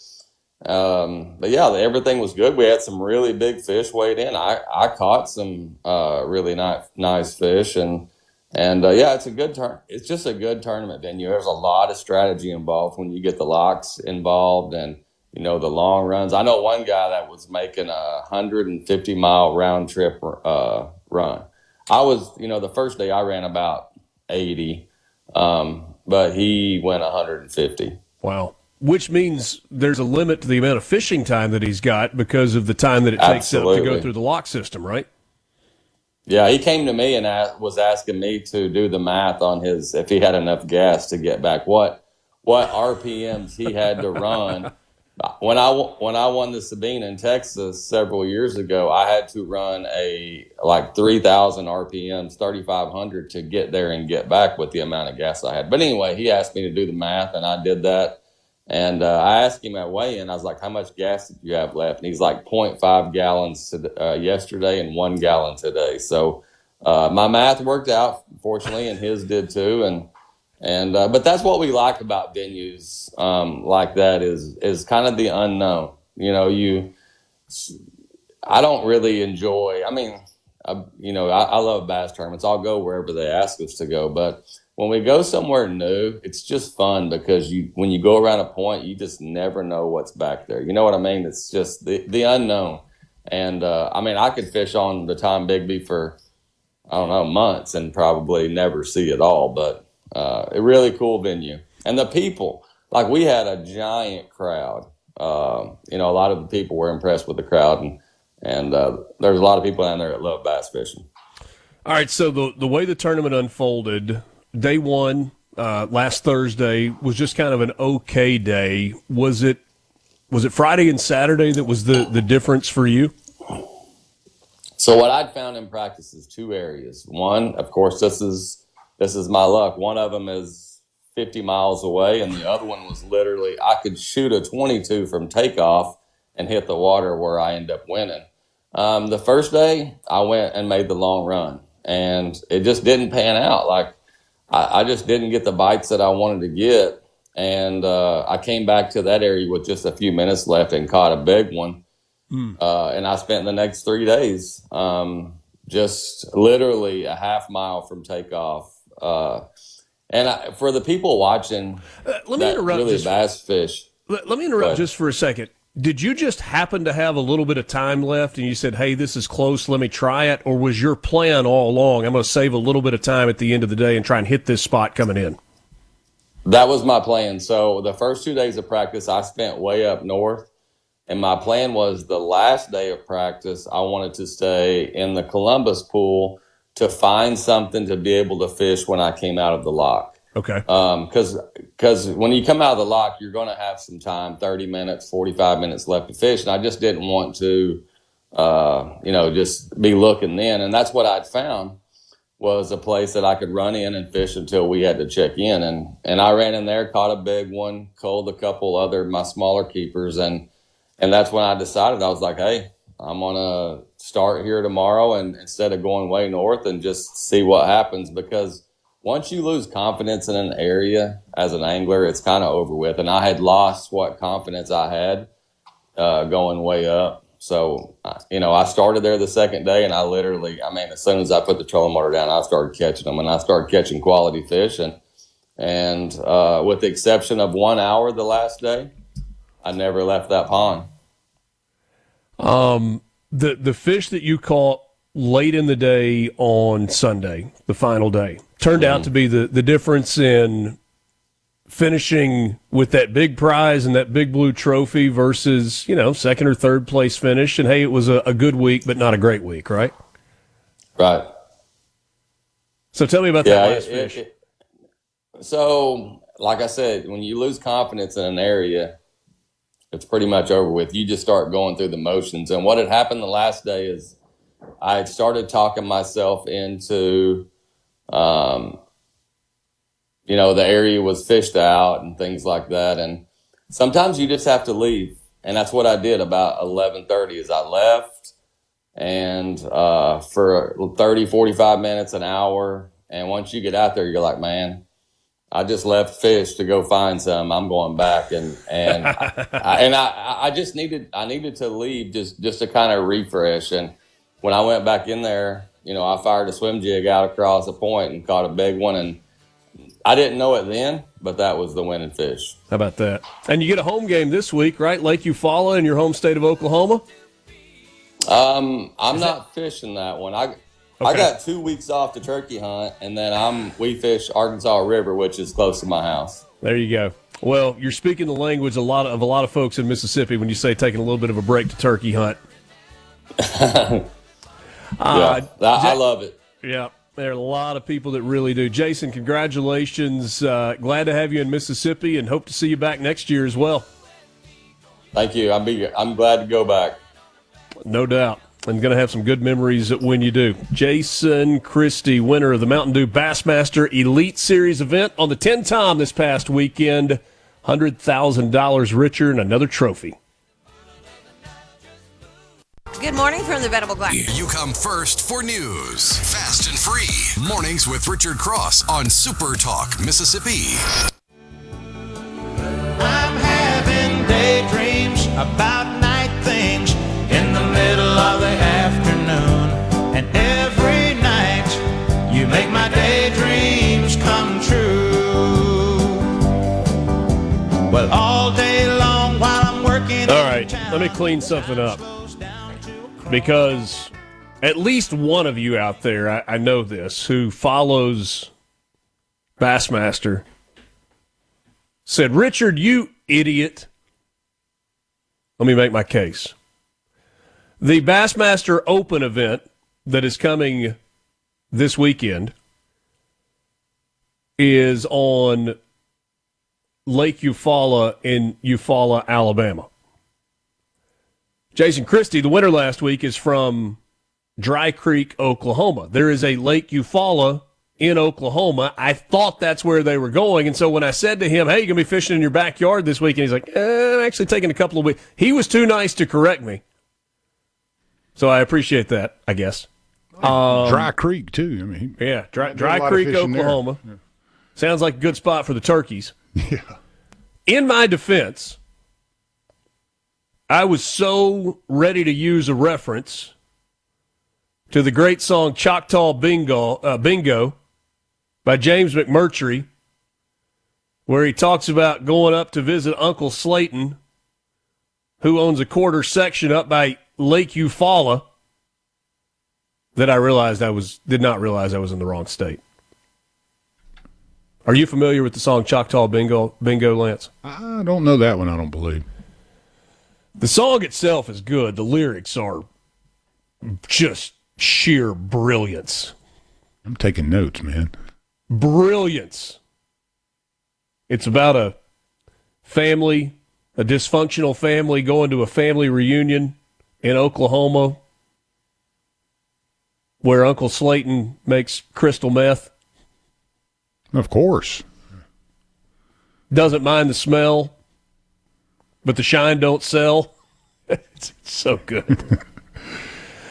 But yeah, everything was good. We had some really big fish weighed in. I caught some really nice fish, and it's a good it's just a good tournament venue. There's a lot of strategy involved when you get the locks involved, and the long runs. I know one guy that was making a 150-mile round trip run. I was, the first day I ran about 80, but he went 150. Wow. Which means there's a limit to the amount of fishing time that he's got because of the time that it takes to go through the lock system, right? Yeah, he came to me and was asking me to do the math on if he had enough gas to get back, what RPMs he had to run. When I won the Sabine in Texas several years ago, I had to run 3,000 RPMs, 3,500 to get there and get back with the amount of gas I had. But anyway, he asked me to do the math, and I did that. And I asked him at weigh-in, I was like, how much gas did you have left? And he's like 0.5 gallons yesterday and 1 gallon today. So my math worked out, fortunately, and his did too. But that's what we like about venues like that is kind of the unknown. I don't really enjoy, I love bass tournaments. I'll go wherever they ask us to go. But when we go somewhere new, it's just fun because when you go around a point, you just never know what's back there. You know what I mean? It's just the unknown. And, I could fish on the Tombigbee for, months and probably never see it all. But a really cool venue. And the people, we had a giant crowd. A lot of the people were impressed with the crowd. And there's a lot of people down there that love bass fishing. All right, so the way the tournament unfolded, day one, last Thursday, was just kind of an okay day. Was it Friday and Saturday that was the difference for you? So what I'd found in practice is two areas. One, of course, this is my luck. One of them is 50 miles away, and the other one was literally I could shoot a 22 from takeoff and hit the water where I end up winning. The first day, I went and made the long run, and it just didn't pan out. Like I just didn't get the bites that I wanted to get, and I came back to that area with just a few minutes left and caught a big one. And I spent the next 3 days just literally a half mile from takeoff. For the people watching, let me interrupt really bass fish. Let me interrupt just for a second. Did you just happen to have a little bit of time left and you said, hey, this is close, let me try it? Or was your plan all along, I'm going to save a little bit of time at the end of the day and try and hit this spot coming in? That was my plan. So the first 2 days of practice, I spent way up north. And my plan was the last day of practice, I wanted to stay in the Columbus pool to find something to be able to fish when I came out of the lock. Okay. Because when you come out of the lock, you're going to have some time, 30 minutes, 45 minutes left to fish. And I just didn't want to, just be looking then. And that's what I'd found was a place that I could run in and fish until we had to check in. And I ran in there, caught a big one, culled a couple other, my smaller keepers. And that's when I decided, I was like, hey, I'm going to start here tomorrow and instead of going way north and just see what happens. Because once you lose confidence in an area as an angler, it's kind of over with. And I had lost what confidence I had going way up. So, I started there the second day and as soon as I put the trolling motor down, I started catching them and I started catching quality fish. And with the exception of 1 hour the last day, I never left that pond. The fish that you caught late in the day on Sunday, the final day, turned out to be the difference in finishing with that big prize and that big blue trophy versus, second or third place finish. And hey, it was a good week, but not a great week, right? Right. So tell me about that last fish. So, like I said, when you lose confidence in an area, it's pretty much over with. You just start going through the motions. And what had happened the last day is I had started talking myself into, the area was fished out and things like that. And sometimes you just have to leave. And that's what I did about 11:30 is I left and for 30, 45 minutes, an hour. And once you get out there, you're like, man, I just left fish to go find some. I'm going back, and I just needed to leave just to kind of refresh. And when I went back in there, I fired a swim jig out across the point and caught a big one. And I didn't know it then, but that was the winning fish. How about that? And you get a home game this week, right? Lake Eufaula in your home state of Oklahoma. I'm not fishing that one. I got 2 weeks off the turkey hunt, and then we fish Arkansas River, which is close to my house. There you go. Well, you're speaking the language of a lot of folks in Mississippi when you say taking a little bit of a break to turkey hunt. I love it. Yeah, there are a lot of people that really do. Jason, congratulations. Glad to have you in Mississippi, and hope to see you back next year as well. Thank you. I'm glad to go back. No doubt. And going to have some good memories when you do. Jason Christie, winner of the Mountain Dew Bassmaster Elite Series event on the Tenn-Tom this past weekend. $100,000 richer and another trophy. Good morning from the Venable Glass. You come first for news. Fast and free. Mornings with Richard Cross on SuperTalk, Mississippi. I'm having daydreams about night things in the middle of the afternoon, and every night you make my daydreams come true. Well, all day long while I'm working. All right, let me clean something up, because at least one of you out there, I know this, who follows Bassmaster, said, Richard, you idiot. Let me make my case. The Bassmaster Open event that is coming this weekend is on Lake Eufaula in Eufaula, Alabama. Jason Christie, the winner last week, is from Dry Creek, Oklahoma. There is a Lake Eufaula in Oklahoma. I thought that's where they were going. And so when I said to him, hey, you going to be fishing in your backyard this weekend? He's like, I'm actually taking a couple of weeks. He was too nice to correct me. So I appreciate that, I guess. Dry Creek, too. I mean, yeah, Dry Creek, Oklahoma. Yeah. Sounds like a good spot for the turkeys. Yeah. In my defense, I was so ready to use a reference to the great song Choctaw Bingo by James McMurtry, where he talks about going up to visit Uncle Slayton, who owns a quarter section up by Lake Eufaula, that I did not realize I was in the wrong state. Are you familiar with the song Choctaw Bingo, Lance? I don't know that one, I don't believe. The song itself is good. The lyrics are just sheer brilliance. I'm taking notes, man. Brilliance. It's about a family, a dysfunctional family going to a family reunion in Oklahoma where Uncle Slayton makes crystal meth. Of course. Doesn't mind the smell, but the shine don't sell. It's so good.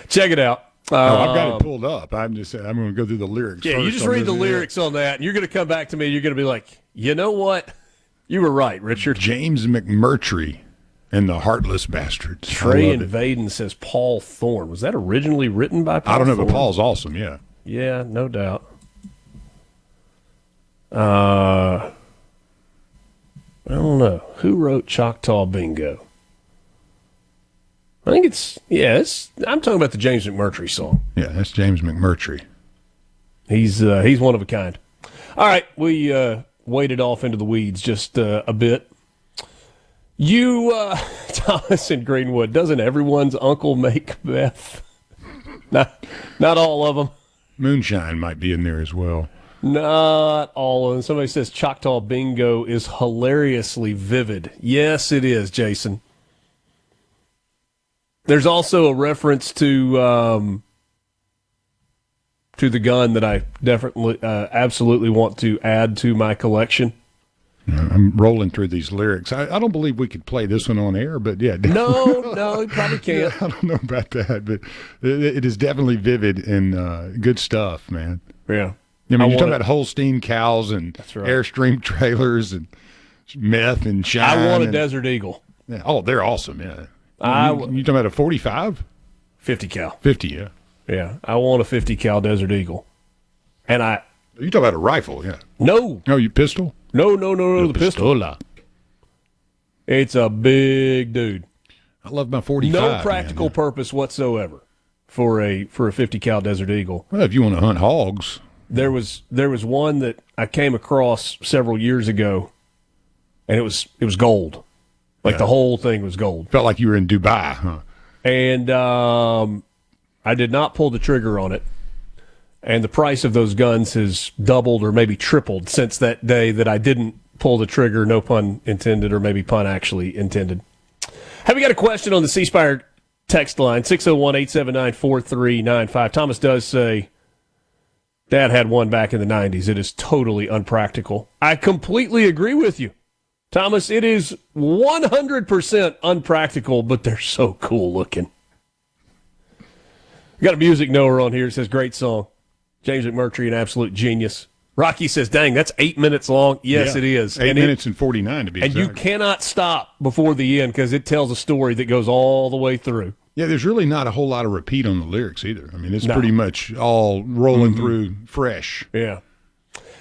Check it out. I've got it pulled up. I'm going to go through the lyrics. Yeah, you just read the lyrics on that, and you're going to come back to me. You're going to be like, you know what? You were right, Richard. James McMurtry and the Heartless Bastards. Trey and Vaden says Paul Thorne. Was that originally written by Paul? I don't know, Thorne? but Paul's awesome, yeah. Yeah, no doubt. I don't know. Who wrote Choctaw Bingo? I think I'm talking about the James McMurtry song. Yeah, that's James McMurtry. He's one of a kind. All right, we waded off into the weeds just a bit. You, Thomas in Greenwood, doesn't everyone's uncle make meth? Not all of them. Moonshine might be in there as well. Not all of them. Somebody says Choctaw Bingo is hilariously vivid. Yes, it is, Jason. There's also a reference to the gun that I definitely, absolutely want to add to my collection. I'm rolling through these lyrics. I don't believe we could play this one on air, but yeah. No, you probably can't. I don't know about that, but it is definitely vivid and good stuff, man. Yeah. I mean, you're talking about Holstein cows and right. Airstream trailers and meth and shine. I want a Desert Eagle. Yeah. Oh, they're awesome, yeah. You talking about a 45? 50 cal. 50, yeah. Yeah, I want a 50 cal Desert Eagle. And you talking about a rifle, yeah. No. No, you pistol? No, the pistol. Pistola. It's a big dude. I love my 45. No practical purpose whatsoever for a 50 cal Desert Eagle. Well, if you want to hunt hogs. There was one that I came across several years ago, and it was gold. Like the whole thing was gold. Felt like you were in Dubai, huh? And I did not pull the trigger on it. And the price of those guns has doubled or maybe tripled since that day that I didn't pull the trigger, no pun intended, or maybe pun actually intended. Have we got a question on the C Spire text line, 601-879-4395. Thomas does say, Dad had one back in the 90s. It is totally unpractical. I completely agree with you. Thomas, it is 100% unpractical, but they're so cool looking. We got a music knower on here. It says, great song. James McMurtry, an absolute genius. Rocky says, dang, that's 8 minutes long. Yes, it is. 8 minutes and 49 to be exact. And you cannot stop before the end because it tells a story that goes all the way through. Yeah, there's really not a whole lot of repeat on the lyrics either. I mean, it's pretty much all rolling through fresh. Yeah.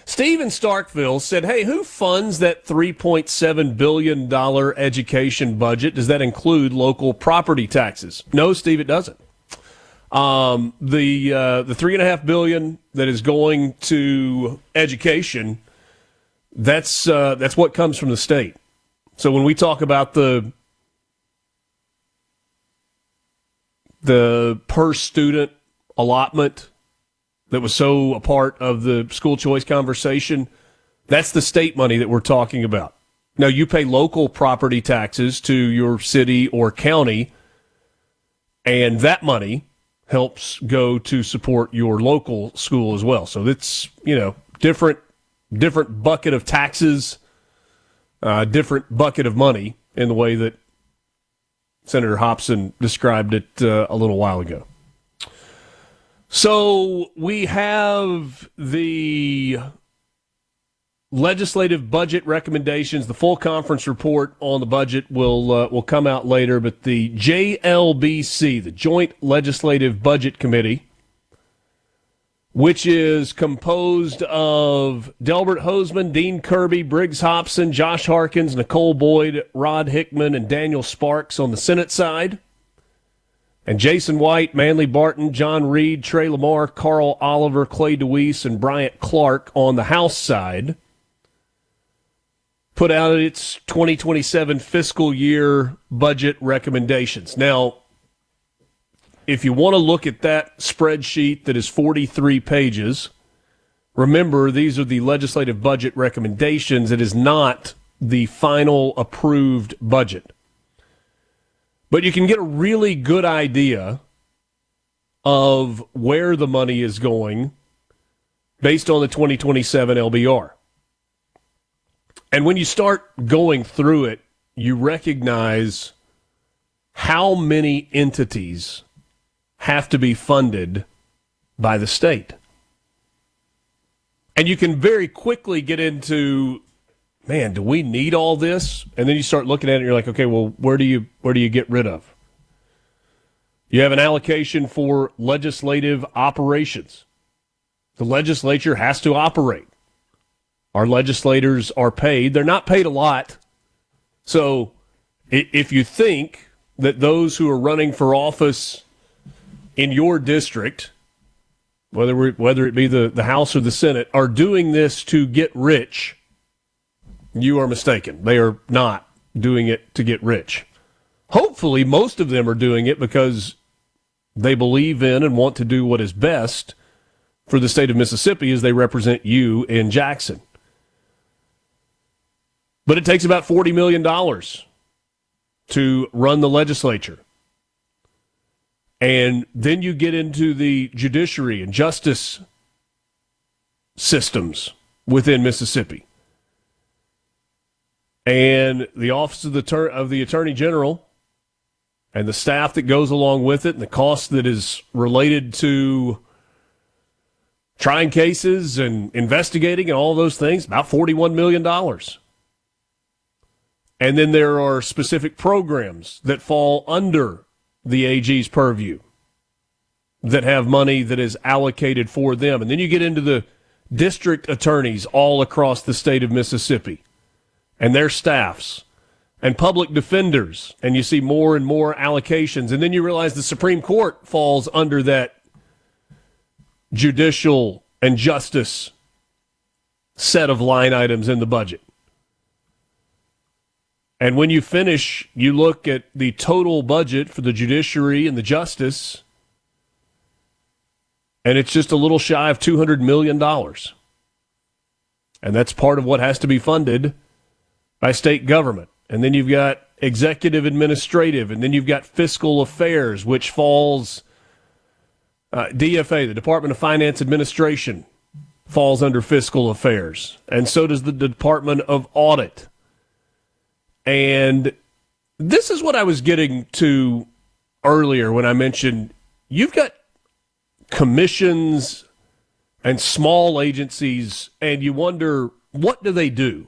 Steve in Starkville said, hey, who funds that $3.7 billion education budget? Does that include local property taxes? No, Steve, it doesn't. The $3.5 billion that is going to education, that's what comes from the state. So when we talk about the per student allotment that was so a part of the school choice conversation, that's the state money that we're talking about. Now, you pay local property taxes to your city or county, and that money helps go to support your local school as well. So it's, different bucket of taxes, different bucket of money in the way that Senator Hopson described it a little while ago. So we have the legislative budget recommendations. The full conference report on the budget will come out later, but the JLBC, the Joint Legislative Budget Committee, which is composed of Delbert Hoseman, Dean Kirby, Briggs Hopson, Josh Harkins, Nicole Boyd, Rod Hickman, and Daniel Sparks on the Senate side, and Jason White, Manley Barton, John Reed, Trey Lamar, Carl Oliver, Clay DeWeese, and Bryant Clark on the House side, put out its 2027 fiscal year budget recommendations. Now, if you want to look at that spreadsheet that is 43 pages, remember these are the legislative budget recommendations. It is not the final approved budget. But you can get a really good idea of where the money is going based on the 2027 LBR. And when you start going through it, you recognize how many entities have to be funded by the state. And you can very quickly get into, man, do we need all this? And then you start looking at it and you're like, okay, well, where do you get rid of? You have an allocation for legislative operations. The legislature has to operate. Our legislators are paid. They're not paid a lot. So if you think that those who are running for office in your district, whether it be the House or the Senate, are doing this to get rich, you are mistaken. They are not doing it to get rich. Hopefully, most of them are doing it because they believe in and want to do what is best for the state of Mississippi as they represent you in Jackson. But it takes about $40 million to run the legislature. And then you get into the judiciary and justice systems within Mississippi. And the Office of the Attorney General and the staff that goes along with it and the cost that is related to trying cases and investigating and all those things, about $41 million. And then there are specific programs that fall under the AG's purview that have money that is allocated for them. And then you get into the district attorneys all across the state of Mississippi and their staffs and public defenders, and you see more and more allocations. And then you realize the Supreme Court falls under that judicial and justice set of line items in the budget. And when you finish, you look at the total budget for the judiciary and the justice, and it's just a little shy of $200 million. And that's part of what has to be funded by state government. And then you've got executive administrative, and then you've got fiscal affairs, which falls, DFA, the Department of Finance Administration, falls under fiscal affairs. And so does the Department of Audit. And this is what I was getting to earlier when I mentioned you've got commissions and small agencies, and you wonder, what do they do?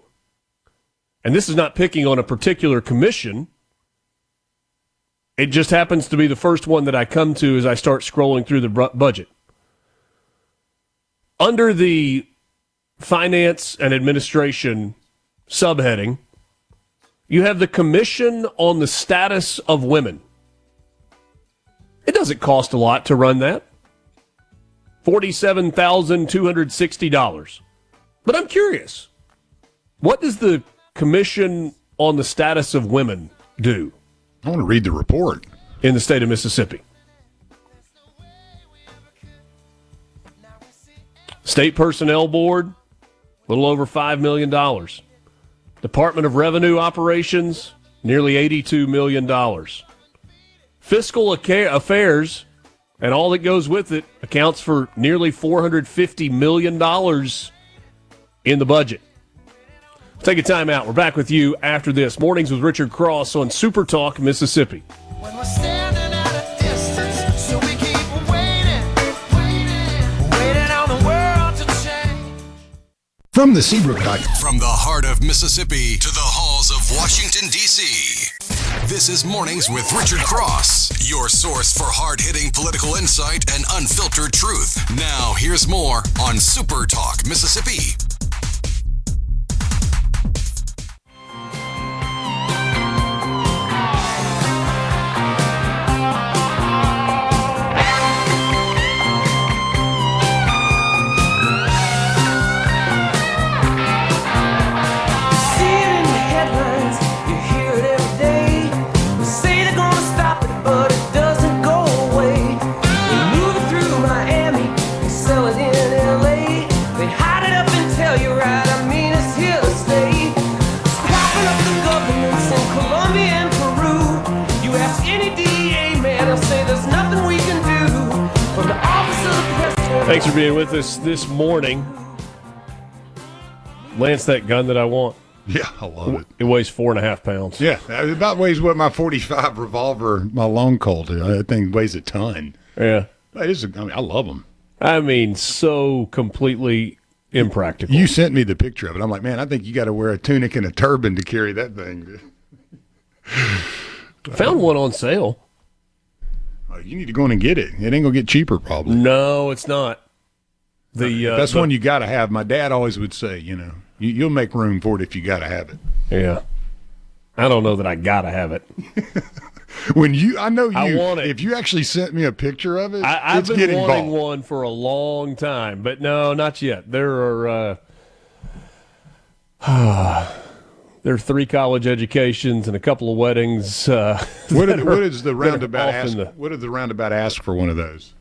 And this is not picking on a particular commission. It just happens to be the first one that I come to as I start scrolling through the budget. Under the Finance and Administration subheading, you have the Commission on the Status of Women. It doesn't cost a lot to run that. $47,260. But I'm curious, what does the Commission on the Status of Women do? I want to read the report. In the state of Mississippi. State Personnel Board, a little over $5 million. Department of Revenue Operations, nearly $82 million. Fiscal Affairs, and all that goes with it accounts for nearly $450 million in the budget. Take a time out. We're back with you after this. Mornings with Richard Cross on Super Talk, Mississippi. When we're standing at a distance, so we keep waiting on the world to change. From the Seabrook Dock. From the heart of Mississippi to the halls of Washington, D.C., this is Mornings with Richard Cross, your source for hard-hitting political insight and unfiltered truth. Now, here's more on Super Talk, Mississippi. Thanks for being with us this morning. Lance, that gun that I want. Yeah, I love it. It weighs 4.5 pounds. Yeah, it about weighs what my .45 revolver, my long Colt. That thing weighs a ton. Yeah. It is. I love them. I mean, so completely impractical. You sent me the picture of it. I'm like, man, I think you got to wear a tunic and a turban to carry that thing. Found one on sale. You need to go in and get it. It ain't gonna get cheaper, probably. No, it's not. That's one you got to have. My dad always would say, you'll make room for it if you got to have it. Yeah, I don't know that I got to have it. I want it. If you actually sent me a picture of it, I've been wanting one for a long time, but no, not yet. There are 3 college educations and a couple of weddings. What is the roundabout ask? What did the roundabout ask for one of those?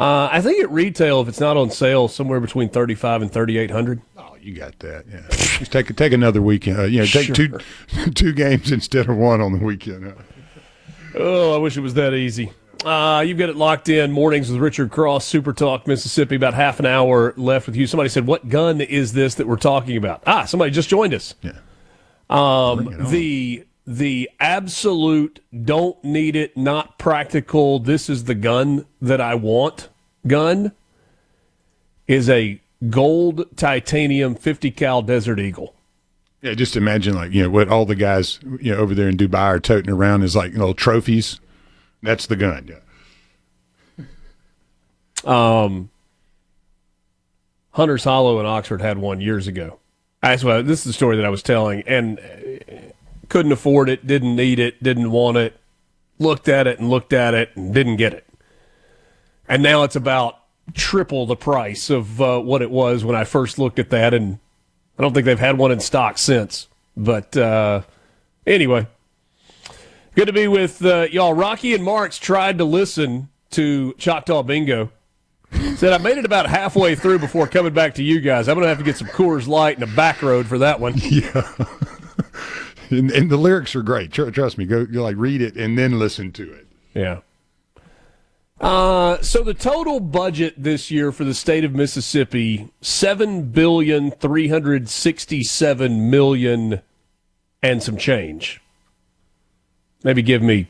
I think at retail, if it's not on sale, somewhere between $3,500 and $3,800. Oh, you got that. Yeah, just take another weekend. Take sure. two games instead of one on the weekend. Oh, I wish it was that easy. You've got it locked in. Mornings with Richard Cross, Super Talk, Mississippi. About half an hour left with you. Somebody said, what gun is this that we're talking about? Somebody just joined us. Yeah. The absolute don't need it, not practical, this is the gun that I want gun is a gold titanium 50 cal Desert Eagle. Yeah, just imagine what all the guys over there in Dubai are toting around is like little trophies. That's the gun, yeah. Hunter's Hollow in Oxford had one years ago. This is the story that I was telling, and couldn't afford it, didn't need it, didn't want it, looked at it and didn't get it. And now it's about triple the price of what it was when I first looked at that, and I don't think they've had one in stock since. But anyway, good to be with y'all. Rocky and Marks tried to listen to Choctaw Bingo. Said, I made it about halfway through before coming back to you guys. I'm going to have to get some Coors Light and a back road for that one. Yeah. And the lyrics are great. Trust me. Go read it and then listen to it. Yeah. So the total budget this year for the state of Mississippi, $7,367,000,000 and some change. Maybe give me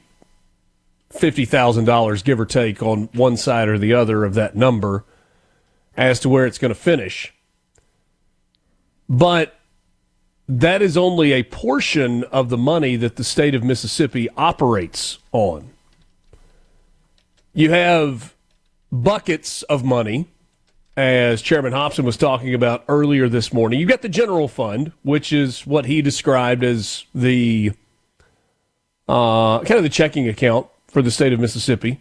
$50,000, give or take, on one side or the other of that number as to where it's going to finish. But that is only a portion of the money that the state of Mississippi operates on. You have buckets of money, as Chairman Hopson was talking about earlier this morning. You've got the general fund, which is what he described as the kind of the checking account for the state of Mississippi.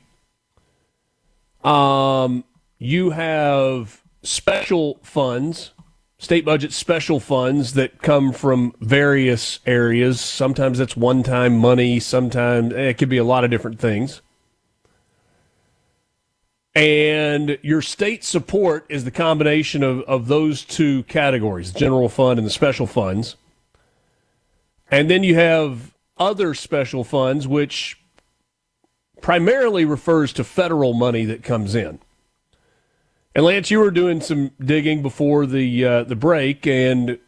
You have special funds, state budget special funds that come from various areas. Sometimes that's one-time money. Sometimes it could be a lot of different things. And your state support is the combination of those two categories, the general fund and the special funds. And then you have other special funds, which primarily refers to federal money that comes in. And Lance, you were doing some digging before the break, and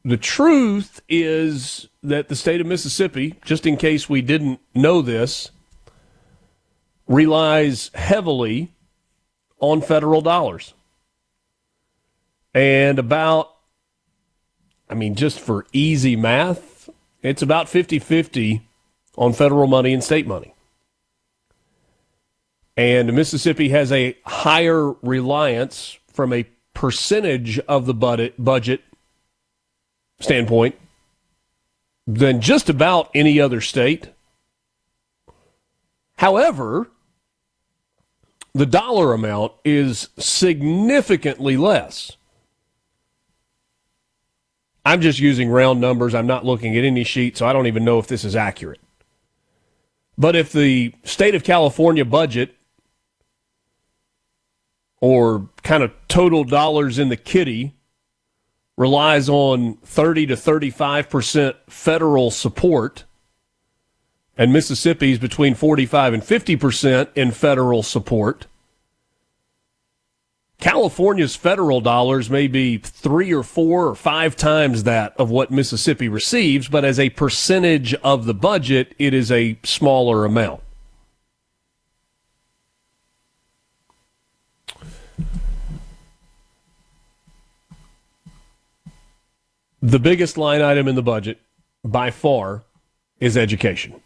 the truth is that the state of Mississippi, just in case we didn't know this, relies heavily on federal dollars. And just for easy math, it's about 50-50 on federal money and state money. And Mississippi has a higher reliance from a percentage of the budget standpoint than just about any other state. However, the dollar amount is significantly less. I'm just using round numbers. I'm not looking at any sheet, so I don't even know if this is accurate. But if the state of California budget, or kind of total dollars in the kitty, relies on 30 to 35% federal support, and Mississippi's between 45 and 50% in federal support, California's federal dollars may be 3 or 4 or 5 times that of what Mississippi receives, but as a percentage of the budget, it is a smaller amount. The biggest line item in the budget, by far, is education.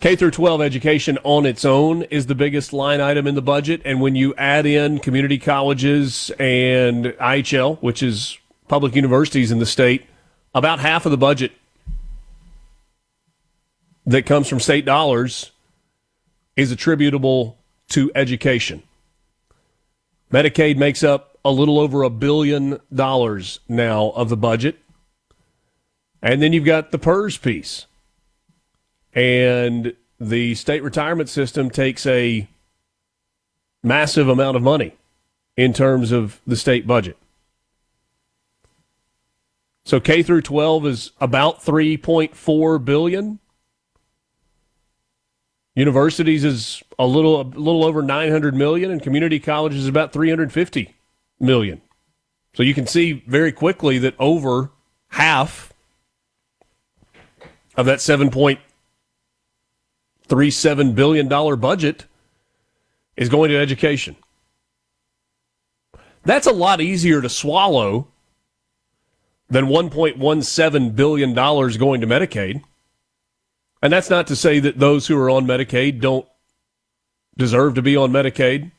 K through 12 education on its own is the biggest line item in the budget, and when you add in community colleges and IHL, which is public universities in the state, about half of the budget that comes from state dollars is attributable to education. Medicaid makes up a little over $1 billion now of the budget. And then you've got the PERS piece. And the state retirement system takes a massive amount of money in terms of the state budget. So K through 12 is about $3.4 billion. Universities is a little over $900 million, and community colleges is about $350 million. So you can see very quickly that over half of that $7.37 billion budget is going to education. That's a lot easier to swallow than $1.17 billion going to Medicaid. And that's not to say that those who are on Medicaid don't deserve to be on Medicaid.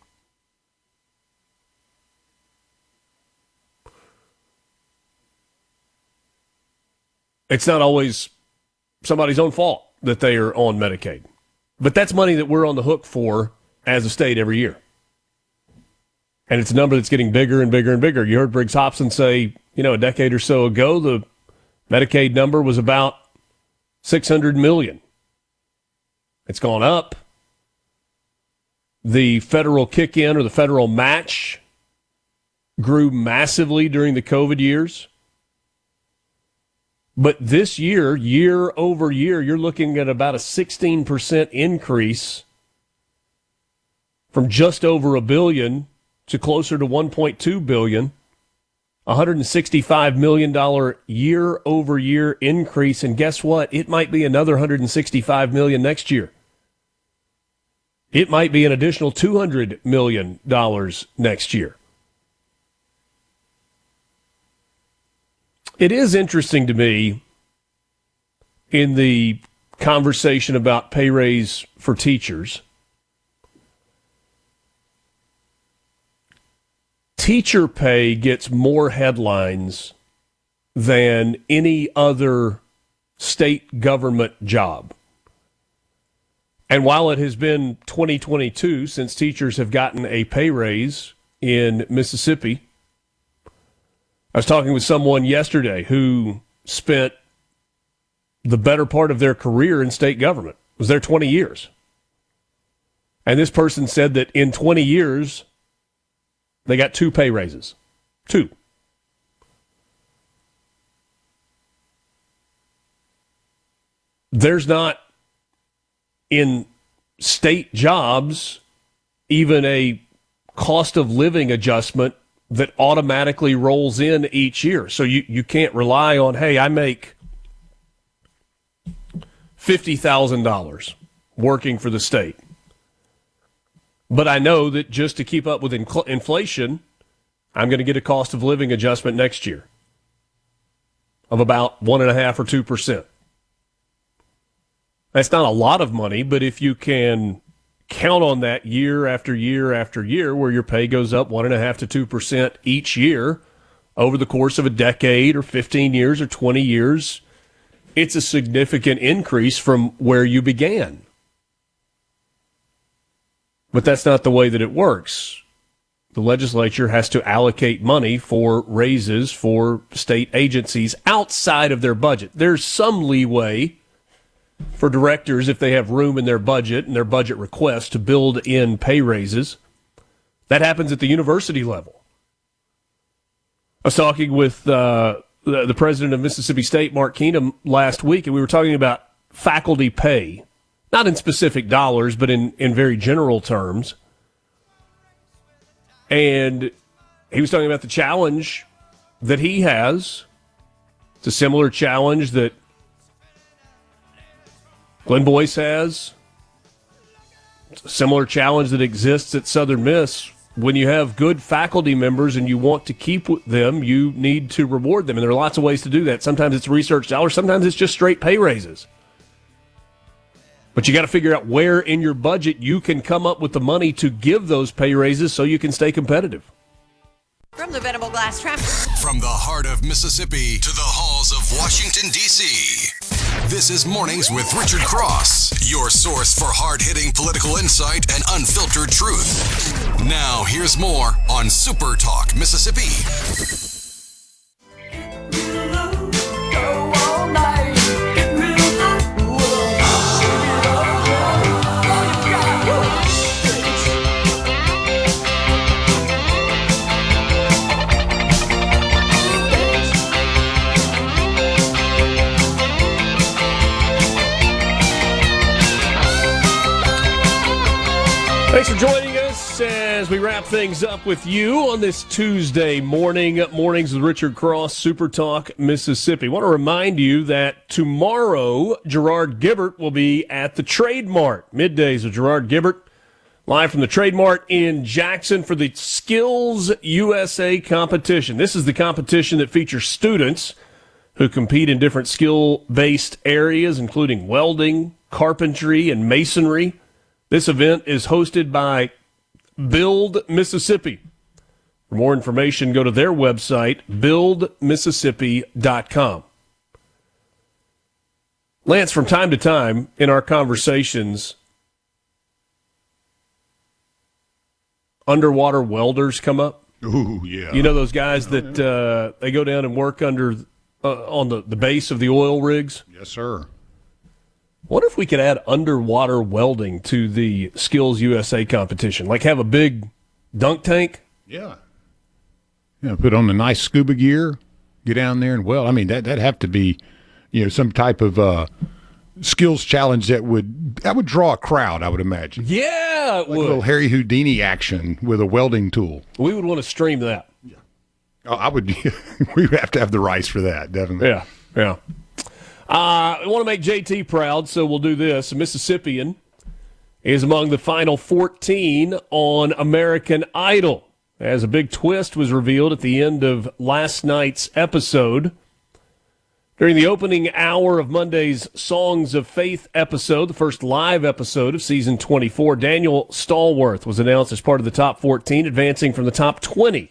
It's not always somebody's own fault that they are on Medicaid. But that's money that we're on the hook for as a state every year. And it's a number that's getting bigger and bigger and bigger. You heard Briggs Hopson say, a decade or so ago, the Medicaid number was about $600 million. It's gone up. The federal kick-in or the federal match grew massively during the COVID years. But this year, year over year, you're looking at about a 16% increase from just over $1 billion to closer to $1.2 billion. $165 million year-over-year increase, and guess what? It might be another $165 million next year. It might be an additional $200 million next year. It is interesting to me in the conversation about pay raise for teachers. Teacher pay gets more headlines than any other state government job. And while it has been 2022 since teachers have gotten a pay raise in Mississippi, I was talking with someone yesterday who spent the better part of their career in state government, was there 20 years. And this person said that in 20 years, they got 2 pay raises. 2. There's not in state jobs even a cost of living adjustment that automatically rolls in each year. So you can't rely on, hey, I make $50,000 working for the state, but I know that just to keep up with inflation, I'm going to get a cost of living adjustment next year of about 1.5% or 2%. That's not a lot of money, but if you can count on that year after year after year where your pay goes up 1.5% to 2% each year over the course of a decade or 15 years or 20 years, it's a significant increase from where you began. But that's not the way that it works. The legislature has to allocate money for raises for state agencies outside of their budget. There's some leeway for directors if they have room in their budget and their budget requests to build in pay raises. That happens at the university level. I was talking with the president of Mississippi State, Mark Keenum, last week, and we were talking about faculty pay, not in specific dollars, but in very general terms. And he was talking about the challenge that he has. It's a similar challenge that Glenn Boyce has. It's a similar challenge that exists at Southern Miss. When you have good faculty members and you want to keep them, you need to reward them. And there are lots of ways to do that. Sometimes it's research dollars. Sometimes it's just straight pay raises. But you got to figure out where in your budget you can come up with the money to give those pay raises so you can stay competitive. From the Venable Glass Traffic. From the heart of Mississippi to the halls of Washington, D.C., this is Mornings with Richard Cross, your source for hard-hitting political insight and unfiltered truth. Now, here's more on Super Talk Mississippi. Thanks for joining us as we wrap things up with you on this Tuesday morning. Mornings with Richard Cross, Super Talk, Mississippi. I want to remind you that tomorrow, Gerard Gibbert will be at the Trade Mart. Middays with Gerard Gibbert, live from the Trade Mart in Jackson for the Skills USA competition. This is the competition that features students who compete in different skill-based areas, including welding, carpentry, and masonry. This event is hosted by Build Mississippi. For more information, go to their website, buildmississippi.com. Lance, from time to time in our conversations, underwater welders come up. Ooh, yeah. You know those guys that they go down and work under on the base of the oil rigs? Yes, sir. What if we could add underwater welding to the Skills USA competition? Like have a big dunk tank? Yeah. Put on the nice scuba gear, get down there and weld. I mean, that'd have to be, some type of skills challenge that would draw a crowd, I would imagine. Yeah, it would. A little Harry Houdini action with a welding tool. We would want to stream that. Yeah. Oh, I would. We would have to have the rights for that, definitely. Yeah. I want to make JT proud, so we'll do this. A Mississippian is among the final 14 on American Idol, as a big twist was revealed at the end of last night's episode. During the opening hour of Monday's Songs of Faith episode, the first live episode of season 24, Daniel Stallworth was announced as part of the top 14, advancing from the top 20.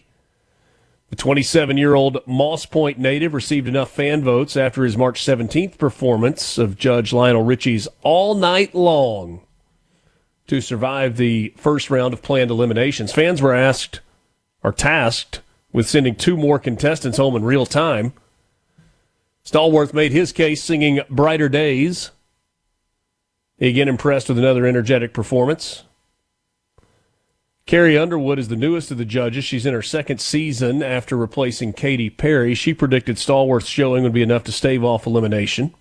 The 27-year-old Moss Point native received enough fan votes after his March 17th performance of Judge Lionel Richie's All Night Long to survive the first round of planned eliminations. Fans were tasked with sending 2 more contestants home in real time. Stallworth made his case singing Brighter Days. He again impressed with another energetic performance. Carrie Underwood is the newest of the judges. She's in her second season after replacing Katy Perry. She predicted Stallworth's showing would be enough to stave off elimination.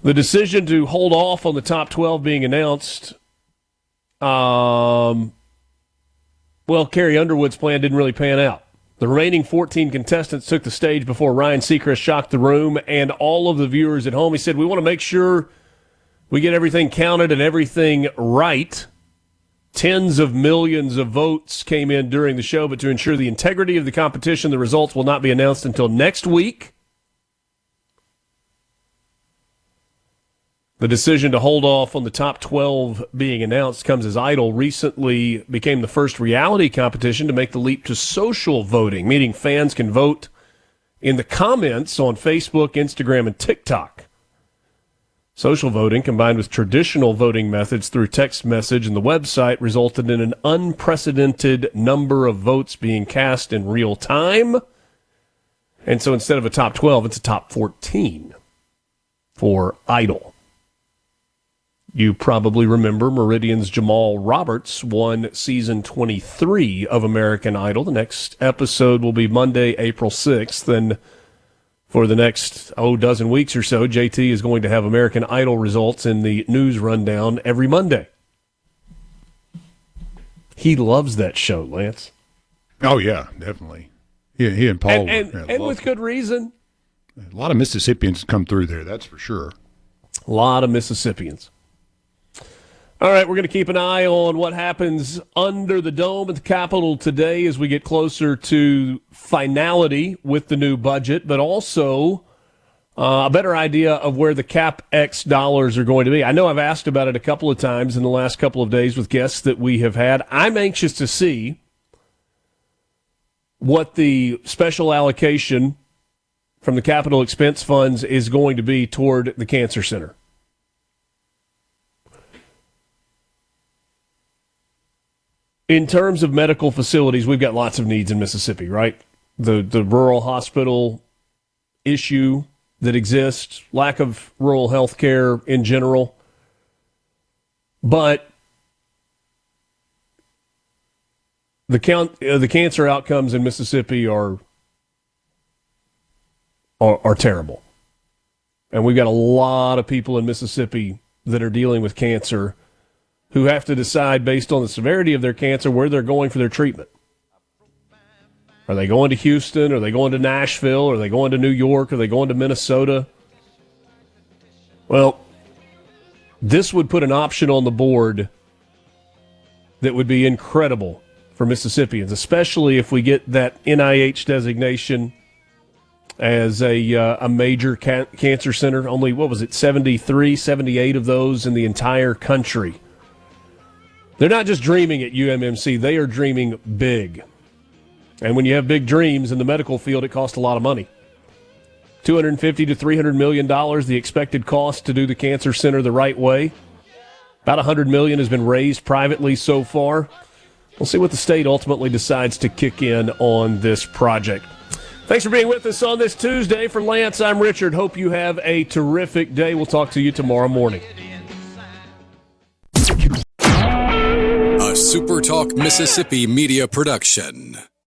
The decision to hold off on the top 12 being announced, Carrie Underwood's plan didn't really pan out. The remaining 14 contestants took the stage before Ryan Seacrest shocked the room and all of the viewers at home. He said, we want to make sure we get everything counted and everything right. Tens of millions of votes came in during the show, but to ensure the integrity of the competition, the results will not be announced until next week. The decision to hold off on the top 12 being announced comes as Idol recently became the first reality competition to make the leap to social voting, meaning fans can vote in the comments on Facebook, Instagram, and TikTok. Social voting, combined with traditional voting methods through text message and the website, resulted in an unprecedented number of votes being cast in real time. And so instead of a top 12, it's a top 14 for Idol. You probably remember Meridian's Jamal Roberts won season 23 of American Idol. The next episode will be Monday, April 6th. And for the next, dozen weeks or so, JT is going to have American Idol results in the news rundown every Monday. He loves that show, Lance. Oh, yeah, definitely. He and Paul. And with good reason. A lot of Mississippians come through there, that's for sure. A lot of Mississippians. All right, we're going to keep an eye on what happens under the dome at the Capitol today as we get closer to finality with the new budget, but also a better idea of where the CapEx dollars are going to be. I know I've asked about it a couple of times in the last couple of days with guests that we have had. I'm anxious to see what the special allocation from the capital expense funds is going to be toward the Cancer Center. In terms of medical facilities, we've got lots of needs in Mississippi, right? The rural hospital issue that exists, lack of rural health care in general. But the cancer outcomes in Mississippi are terrible. And we've got a lot of people in Mississippi that are dealing with cancer who have to decide based on the severity of their cancer where they're going for their treatment. Are they going to Houston? Are they going to Nashville? Are they going to New York? Are they going to Minnesota? Well, this would put an option on the board that would be incredible for Mississippians, especially if we get that NIH designation as a major cancer center. Only, 73, 78 of those in the entire country. They're not just dreaming at UMMC. They are dreaming big. And when you have big dreams in the medical field, it costs a lot of money. $250 to $300 million, the expected cost to do the cancer center the right way. About $100 million has been raised privately so far. We'll see what the state ultimately decides to kick in on this project. Thanks for being with us on this Tuesday. For Lance, I'm Richard. Hope you have a terrific day. We'll talk to you tomorrow morning. A SuperTalk Mississippi media production.